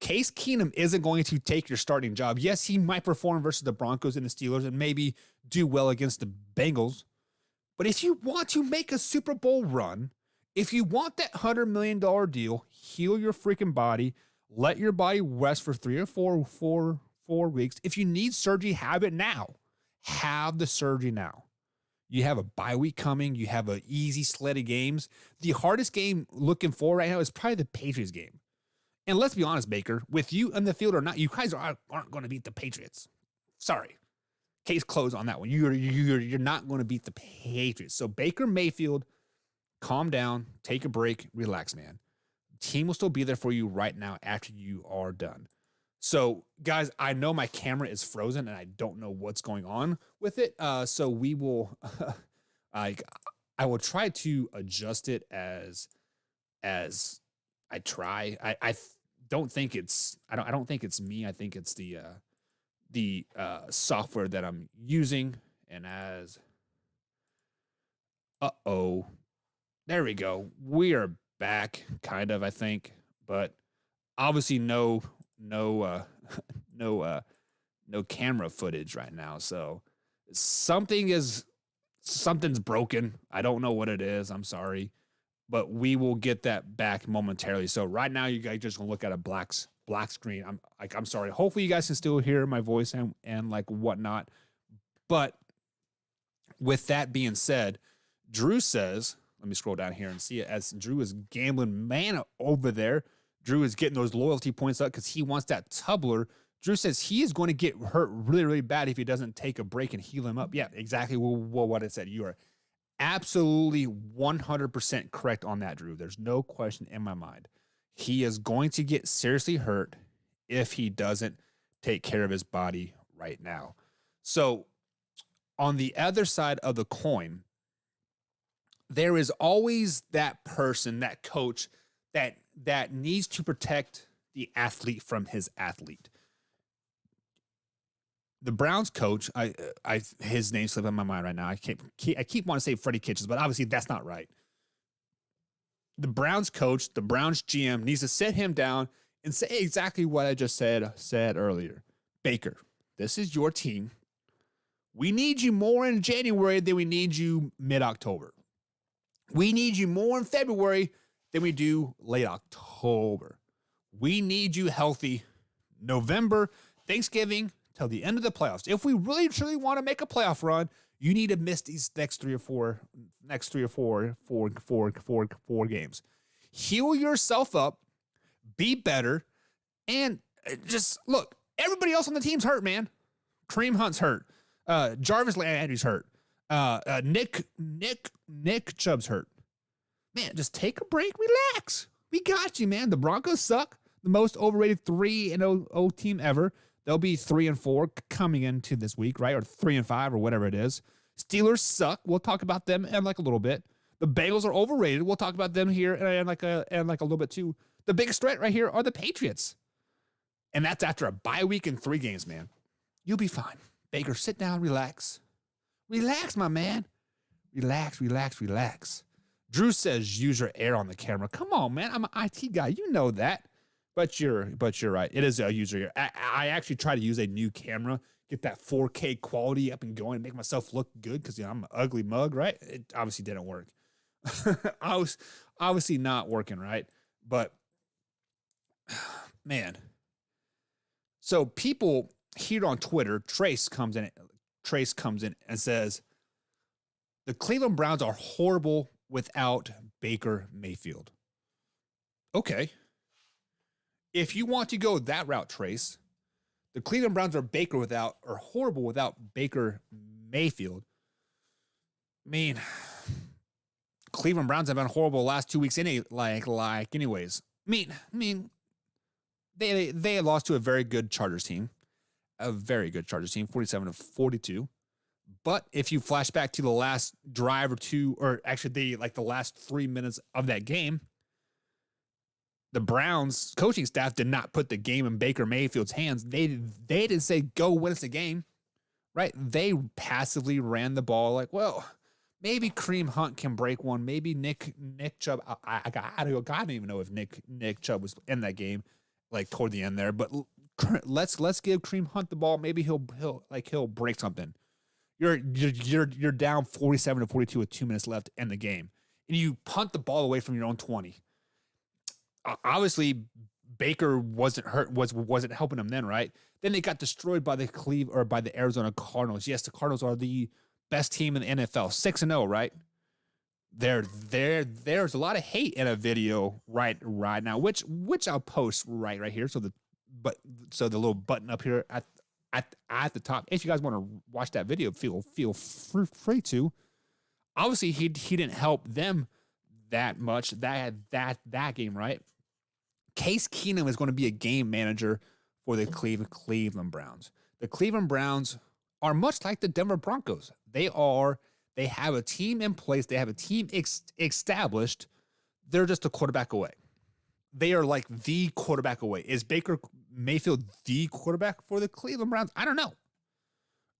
Case Keenum isn't going to take your starting job. Yes, he might perform versus the Broncos and the Steelers and maybe do well against the Bengals. But if you want to make a Super Bowl run, if you want that $100 million deal, heal your freaking body. Let your body rest for 3 or 4 weeks. If you need surgery, have it now. Have the surgery now. You have a bye week coming. You have an easy slate of games. The hardest game looking for right now is probably the Patriots game. And let's be honest, Baker, with you on the field or not, you guys aren't going to beat the Patriots. Sorry. Case closed on that one. You're not going to beat the Patriots. So Baker Mayfield, calm down, take a break, relax, man. The team will still be there for you right now after you are done. So, guys, I know my camera is frozen and I don't know what's going on with it. So we will, I will try to adjust it as I try. I don't think it's I don't think it's me. I think it's the software that I'm using. And as there we go. We are back, kind of, I think, but obviously no camera footage right now. So something's broken. I don't know what it is. I'm sorry. But we will get that back momentarily. So right now, you guys just gonna look at a black screen. I'm sorry. Hopefully, you guys can still hear my voice and like whatnot. But with that being said, Drew says, let me scroll down here and see it. As Drew is gambling man over there, Drew is getting those loyalty points up because he wants that tumbler. Drew says he is going to get hurt really, really bad if he doesn't take a break and heal him up. Yeah, exactly what I said. You are absolutely 100% correct on that, Drew. There's no question in my mind. He is going to get seriously hurt if he doesn't take care of his body right now. So on the other side of the coin, there is always that person, that coach that needs to protect the athlete from his athlete. The Browns coach, his name slipped in my mind right now. I keep wanting to say Freddie Kitchens, but obviously that's not right. The Browns coach, the Browns GM needs to sit him down and say exactly what I just said earlier. Baker, this is your team. We need you more in January than we need you mid-October. We need you more in February than we do late October. We need you healthy November, Thanksgiving, till the end of the playoffs. If we really truly want to make a playoff run, you need to miss these next three or four games. Heal yourself up, be better, and just look. Everybody else on the team's hurt, man. Kareem Hunt's hurt. Jarvis Landry's hurt. Nick Chubb's hurt. Man, just take a break, relax. We got you, man. The Broncos suck. The most overrated 3-0 team ever. They'll be 3-4 coming into this week, right? Or 3-5 or whatever it is. Steelers suck. We'll talk about them in like a little bit. The Bengals are overrated. We'll talk about them here and like a little bit too. The biggest threat right here are the Patriots. And that's after a bye week and 3 games, man. You'll be fine. Baker, sit down, relax. Relax, my man. Relax. Drew says use your air on the camera. Come on, man. I'm an IT guy. You know that. But you're right. It is a user. I actually try to use a new camera, get that 4K quality up and going, make myself look good because I'm an ugly mug, right? It obviously didn't work. I was obviously not working, right? But man, So people here on Twitter, Trace comes in and says, the Cleveland Browns are horrible without Baker Mayfield. Okay. If you want to go that route, Trace, the Cleveland Browns are horrible without Baker Mayfield. I mean, Cleveland Browns have been horrible the last 2 weeks anyways. I mean, they lost to a very good Chargers team. 47-42. But if you flash back to the last drive or two, or actually the last 3 minutes of that game, the Browns coaching staff did not put the game in Baker Mayfield's hands. They didn't say, go win us a game, right? They passively ran the ball like, well, maybe Kareem Hunt can break one. Maybe Nick Chubb. I don't even know if Nick Chubb was in that game, like toward the end there. But let's give Kareem Hunt the ball. Maybe he'll break something. You're down 47-42 with 2 minutes left in the game, and you punt the ball away from your own 20. Obviously, Baker wasn't helping them then, right? Then they got destroyed by the Arizona Cardinals. Yes, the Cardinals are the best team in the NFL, 6-0, right? There's a lot of hate in a video right now, which I'll post right here. So the little button up here at the top. If you guys want to watch that video, feel free to. Obviously, he didn't help them that much that game, right? Case Keenum is going to be a game manager for the Cleveland Browns. The Cleveland Browns are much like the Denver Broncos. They have a team in place. They have a team established. They're just a quarterback away. They are like the quarterback away. Is Baker Mayfield the quarterback for the Cleveland Browns? I don't know.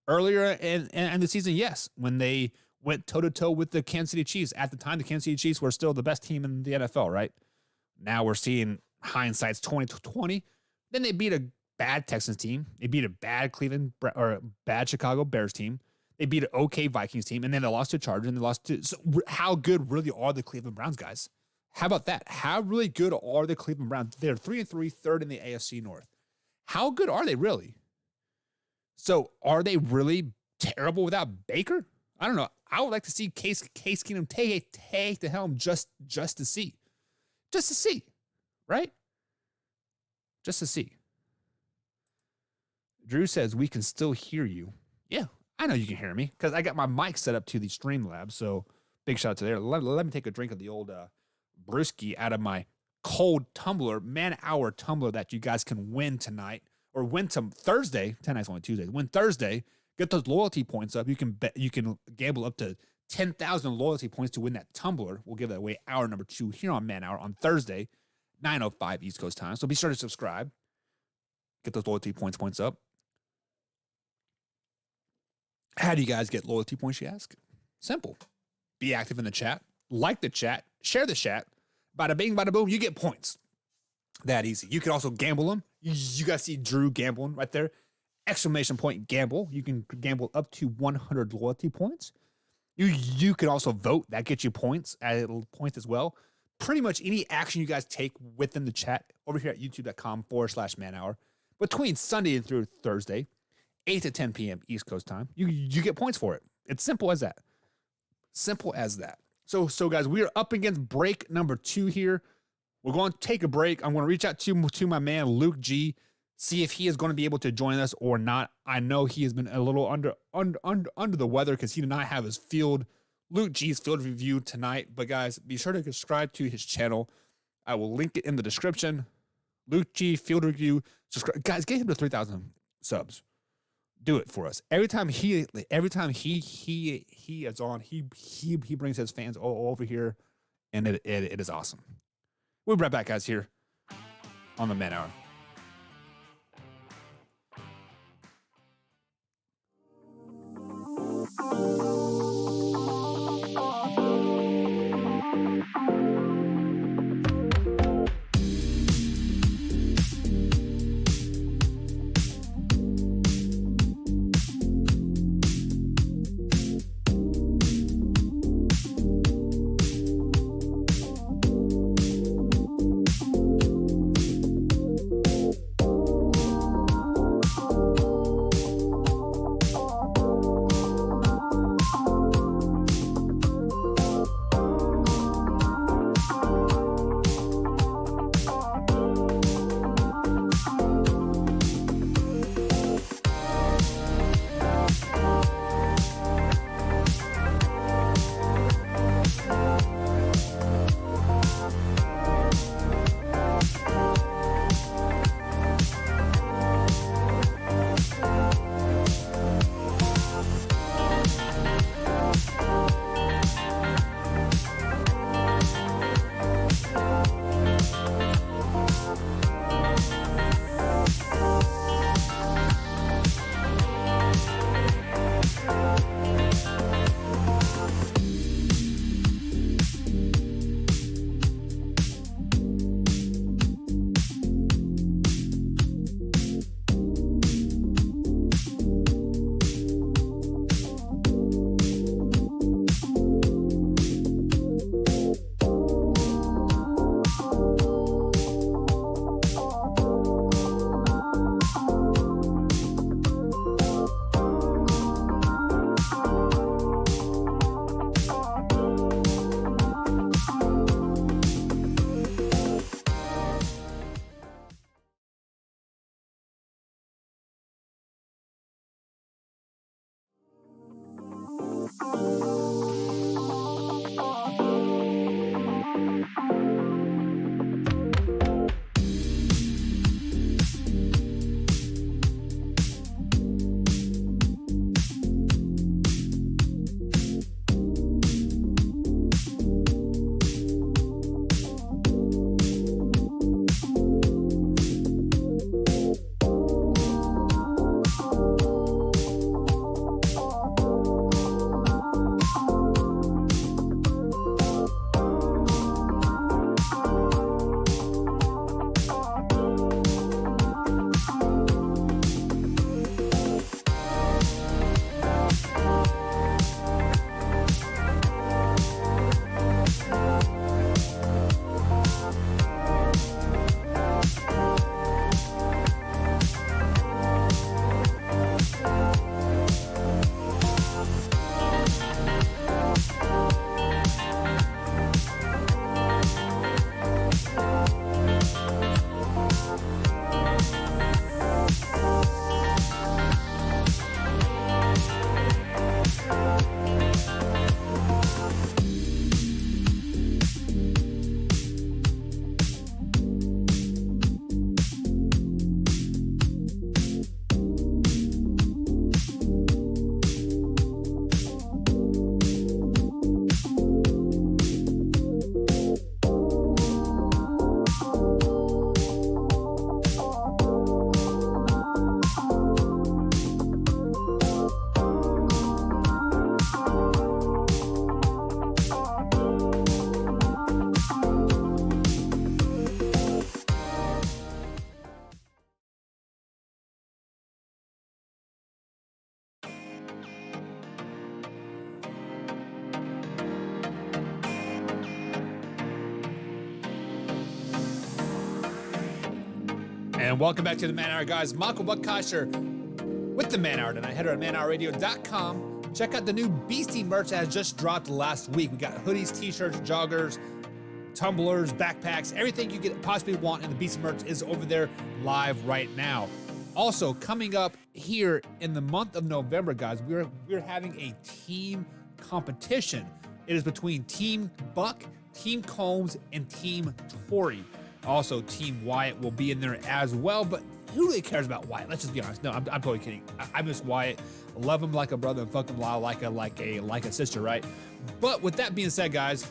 Earlier in the season, yes, when they went toe-to-toe with the Kansas City Chiefs. At the time, the Kansas City Chiefs were still the best team in the NFL, right? Now we're seeing hindsight's 2020. Then they beat a bad Texans team. They beat a bad bad Chicago Bears team. They beat an okay Vikings team, and then they lost to Chargers, and they lost to. So how good really are the Cleveland Browns, guys? How about that? How really good are the Cleveland Browns? They're 3-3, third in the AFC North. How good are they really? So are they really terrible without Baker? I don't know. I would like to see Case Keenum take the helm just to see. Just to see, right? Just to see. Drew says, we can still hear you. Yeah, I know you can hear me because I got my mic set up to the Streamlabs. So big shout out to there. Let me take a drink of the old brewski out of my cold tumbler, man-hour tumbler that you guys can win tonight or win some Thursday. Tonight's only Tuesday. Win Thursday. Get those loyalty points up. You can gamble up to 10,000 loyalty points to win that tumbler. We'll give that away hour number 2 here on Man Hour on Thursday, 9:05 East Coast time. So be sure to subscribe. Get those loyalty points up. How do you guys get loyalty points, you ask? Simple. Be active in the chat. Like the chat. Share the chat. Bada bing, bada boom, you get points. That easy. You can also gamble them. You guys see Drew gambling right there. Exclamation point gamble. You can gamble up to 100 loyalty points. You can also vote. That gets you points as well. Pretty much any action you guys take within the chat over here at youtube.com/manhour between Sunday and through Thursday, 8 to 10 p.m. East Coast time, you get points for it. It's simple as that. Simple as that. So guys, we are up against break number 2 here. We're going to take a break. I'm going to reach out to my man, Luke G, see if he is going to be able to join us or not. I know he has been a little under the weather because he did not have his Luke G's field review tonight. But guys, be sure to subscribe to his channel. I will link it in the description. Luke G field review. Subscribe, guys. Get him to 3,000 subs. Do it for us. Every time he is on, he brings his fans all over here, and it is awesome. We'll be right back, guys, here on the Man Hour. And welcome back to the Man Hour, guys. Michael Buckkosher with the Man Hour tonight. Head over to manhourradio.com. Check out the new Beastie merch that has just dropped last week. We got hoodies, t-shirts, joggers, tumblers, backpacks, everything you could possibly want in the Beastie merch is over there live right now. Also, coming up here in the month of November, guys, we're having a team competition. It is between Team Buck, Team Combs, and Team Tory. Also, Team Wyatt will be in there as well, but who really cares about Wyatt? Let's just be honest. No, I'm totally kidding. I miss Wyatt. Love him like a brother and fuck him like a sister, right? But with that being said, guys,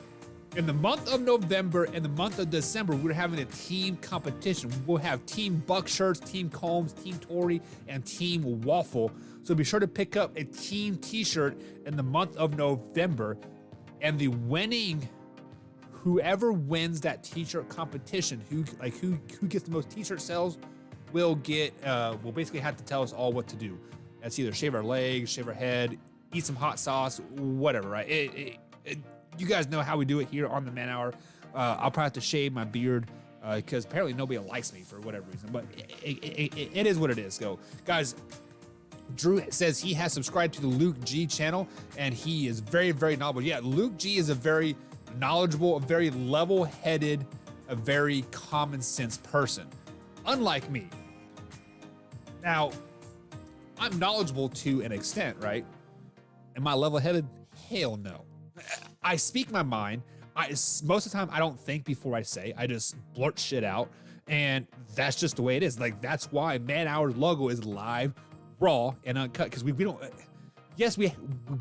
in the month of November and the month of December, we're having a team competition. We'll have Team Buck shirts, Team Combs, Team Tory, and Team Waffle. So be sure to pick up a team t-shirt in the month of November, and whoever wins that t-shirt competition, who gets the most t-shirt sales, will basically have to tell us all what to do. That's either shave our legs, shave our head, eat some hot sauce, whatever, right? You guys know how we do it here on the Man Hour. I'll probably have to shave my beard because apparently nobody likes me for whatever reason, but it is what it is. So, guys, Drew says he has subscribed to the Luke G channel, and he is very, very knowledgeable. Yeah, Luke G is a very knowledgeable, a very level-headed, a very common sense person, unlike me. Now, I'm knowledgeable to an extent, right? Am I level-headed? Hell no. I speak my mind. Most of the time, I don't think before I say. I just blurt shit out, and that's just the way it is. Like, that's why Man Hour's logo is live, raw, and uncut, because we don't. Yes, we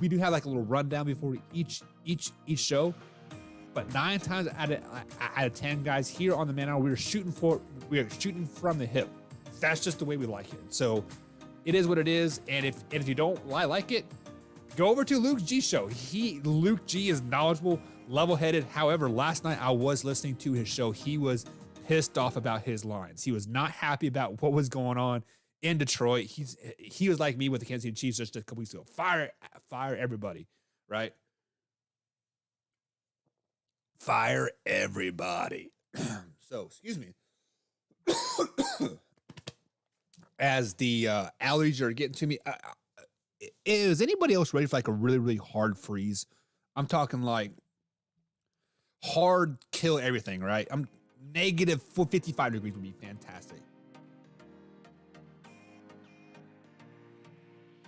do have like a little rundown before each show, but 9 times out of 10, guys, here on the Man Hour, we are shooting from the hip. That's just the way we like it. So it is what it is, and if you don't like it, go over to Luke G's show. Luke G is knowledgeable, level-headed. However, last night I was listening to his show. He was pissed off about his lines. He was not happy about what was going on in Detroit. He was like me with the Kansas City Chiefs just a couple weeks ago. Fire everybody, right? Fire everybody. So, excuse me. As the allergies are getting to me, is anybody else ready for like a really, really hard freeze? I'm talking like hard kill everything, right? I'm negative 55 degrees would be fantastic.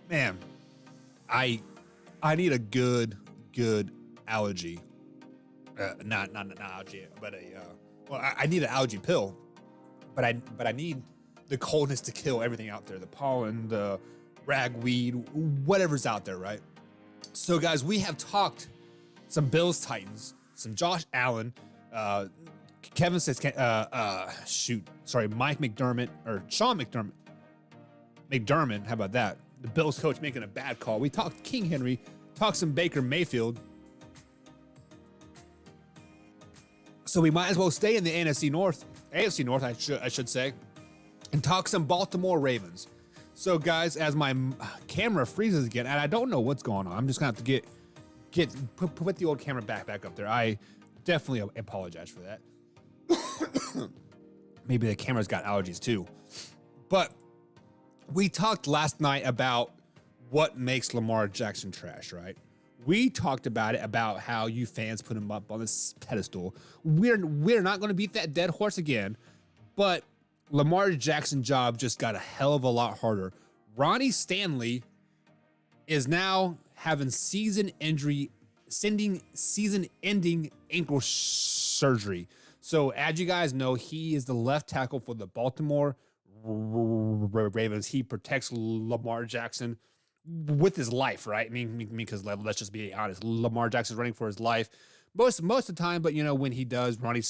Man, I need a good allergy. Not allergy, but I need an allergy pill. But I need the coldness to kill everything out there, the pollen, the ragweed, whatever's out there, right? So, guys, we have talked some Bills Titans, some Josh Allen, Kevin says, Mike McDermott, or Sean McDermott, how about that? The Bills coach making a bad call. We talked King Henry, talked some Baker Mayfield. So we might as well stay in the AFC North, I should say, and talk some Baltimore Ravens. So, guys, as my camera freezes again, and I don't know what's going on, I'm just gonna have to put the old camera back up there. I definitely apologize for that. Maybe the camera's got allergies too. But we talked last night about what makes Lamar Jackson trash, right? We talked about it, about how you fans put him up on this pedestal. We're not going to beat that dead horse again, but Lamar Jackson's job just got a hell of a lot harder. Ronnie Stanley is now having season-ending ankle surgery. So, as you guys know, he is the left tackle for the Baltimore Ravens. He protects Lamar Jackson with his life, right? I mean, because let's just be honest, Lamar Jackson's running for his life most of the time. But when he does, Ronnie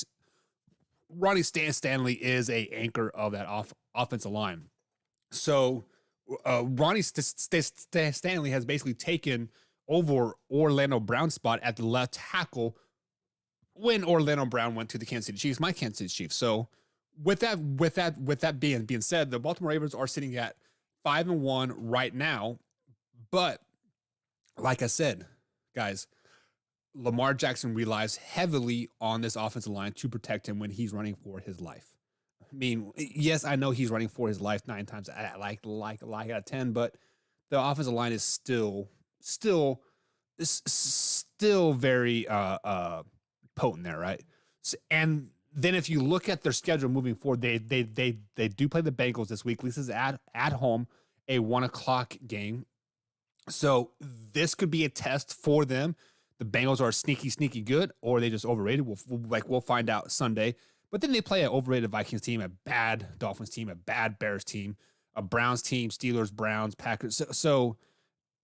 Stanley is a anchor of that offensive line. So Ronnie Stanley has basically taken over Orlando Brown's spot at the left tackle when Orlando Brown went to the Kansas City Chiefs, my Kansas City Chiefs. So with that being said, the Baltimore Ravens are sitting at 5-1 right now. But like I said, guys, Lamar Jackson relies heavily on this offensive line to protect him when he's running for his life. I mean, yes, I know he's running for his life 9 times, like out of 10, but the offensive line is still very potent there, right? And then if you look at their schedule moving forward, they do play the Bengals this week. This is at home, a 1 o'clock game. So this could be a test for them. The Bengals are sneaky good, or they just overrated. We'll find out Sunday. But then they play an overrated Vikings team, a bad Dolphins team, a bad Bears team, a Browns team, Steelers, Browns, Packers. So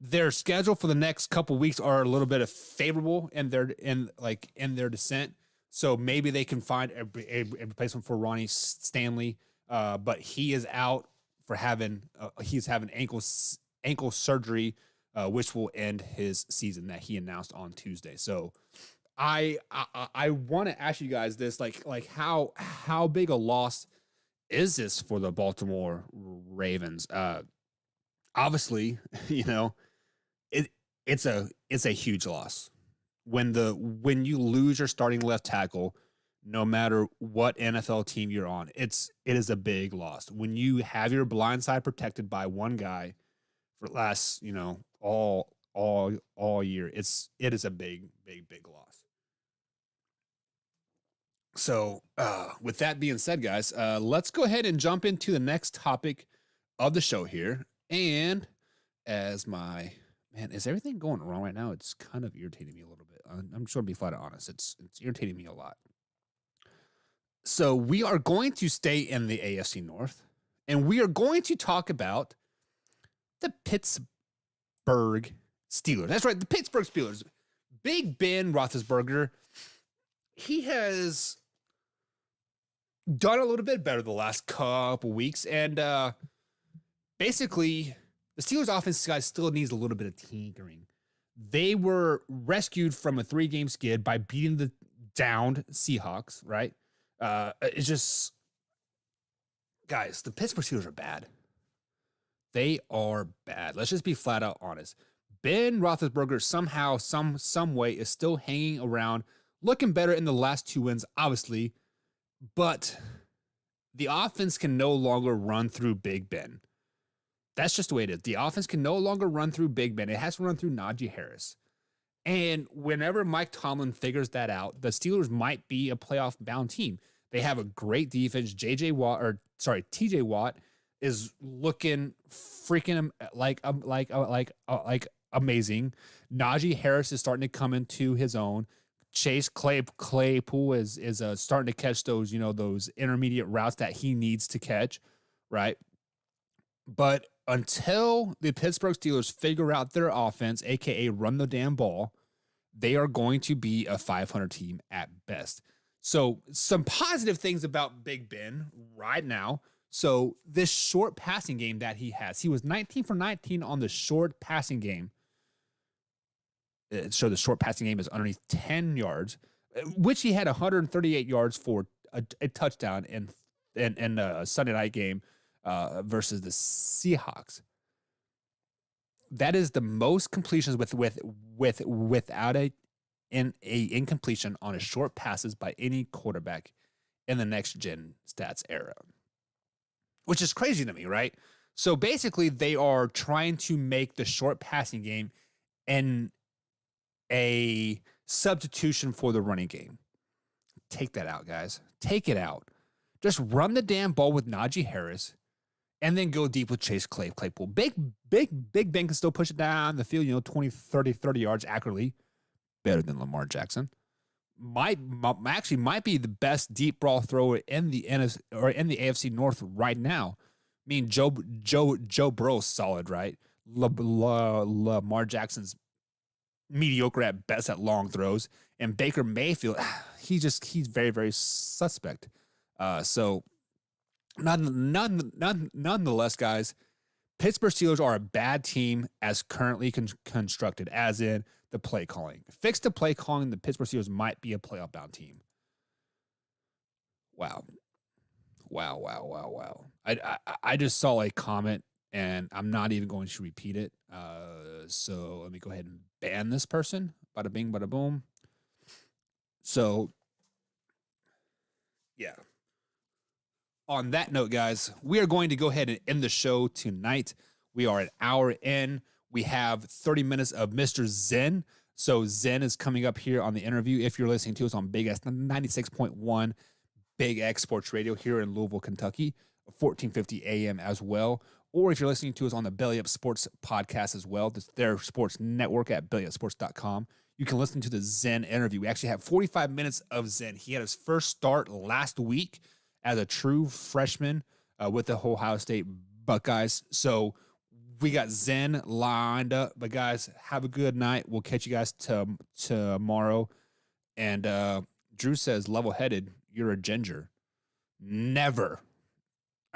their schedule for the next couple weeks are a little bit of favorable in their descent. So maybe they can find a replacement for Ronnie Stanley, but he is out for having ankle surgery, which will end his season that he announced on Tuesday. So I want to ask you guys this, like how big a loss is this for the Baltimore Ravens? Obviously, it's a huge loss. When you lose your starting left tackle, no matter what NFL team you're on, it is a big loss. When you have your blind side protected by one guy for last, all year, it is a big loss. So, with that being said, guys, let's go ahead and jump into the next topic of the show here. And as my man, is everything going wrong right now? It's kind of irritating me a little bit. I'm just going to be flat out honest. It's irritating me a lot. So we are going to stay in the AFC North, and we are going to talk about the Pittsburgh Steelers. That's right, the Pittsburgh Steelers. Big Ben Roethlisberger, he has done a little bit better the last couple weeks, and basically, the Steelers offense, guys, still needs a little bit of tinkering. They were rescued from a 3-game skid by beating the downed Seahawks, right? It's just, guys, the Pittsburgh Steelers are bad. They are bad. Let's just be flat out honest. Ben Roethlisberger somehow, some way is still hanging around, looking better in the last 2 wins, obviously, but the offense can no longer run through Big Ben. That's just the way it is. The offense can no longer run through Big Ben. It has to run through Najee Harris. And whenever Mike Tomlin figures that out, the Steelers might be a playoff-bound team. They have a great defense. TJ Watt is looking freaking like amazing. Najee Harris is starting to come into his own. Chase Claypool is starting to catch those intermediate routes that he needs to catch, right? But until the Pittsburgh Steelers figure out their offense, aka run the damn ball, they are going to be a 500 team at best. So some positive things about Big Ben right now. So this short passing game that he has, he was 19 for 19 on the short passing game. So the short passing game is underneath 10 yards, which he had 138 yards for a touchdown in a Sunday night game versus the Seahawks. That is the most completions without a incompletion on a short passes by any quarterback in the next gen stats era, which is crazy to me, right? So basically, they are trying to make the short passing game a substitution for the running game. Take that out, guys. Take it out. Just run the damn ball with Najee Harris and then go deep with Chase Claypool. Big Ben can still push it down the field, 20, 30 yards accurately. Better than Lamar Jackson. Might be the best deep ball thrower in the AFC North right now. I mean, Joe Burrow's solid, right? Lamar Jackson's mediocre at best at long throws, and Baker Mayfield, he's very, very suspect. So nonetheless, guys, Pittsburgh Steelers are a bad team as currently constructed, as in the play calling. Fix the play calling, the Pittsburgh Steelers might be a playoff-bound team. Wow. I just saw a comment, and I'm not even going to repeat it. So let me go ahead and ban this person. Bada bing, bada boom. So, yeah. On that note, guys, we are going to go ahead and end the show tonight. We are an hour in. We have 30 minutes of Mr. Zen. So Zen is coming up here on the interview. If you're listening to us on Big X 96.1 Big X Sports Radio here in Louisville, Kentucky, 1450 AM as well. Or if you're listening to us on the Belly Up Sports podcast as well, that's their sports network at bellyupsports.com. You can listen to the Zen interview. We actually have 45 minutes of Zen. He had his first start last week as a true freshman with the Ohio State Buckeyes. So we got Zen lined up. But guys, have a good night. We'll catch you guys tomorrow. And Drew says, level-headed, you're a ginger. Never.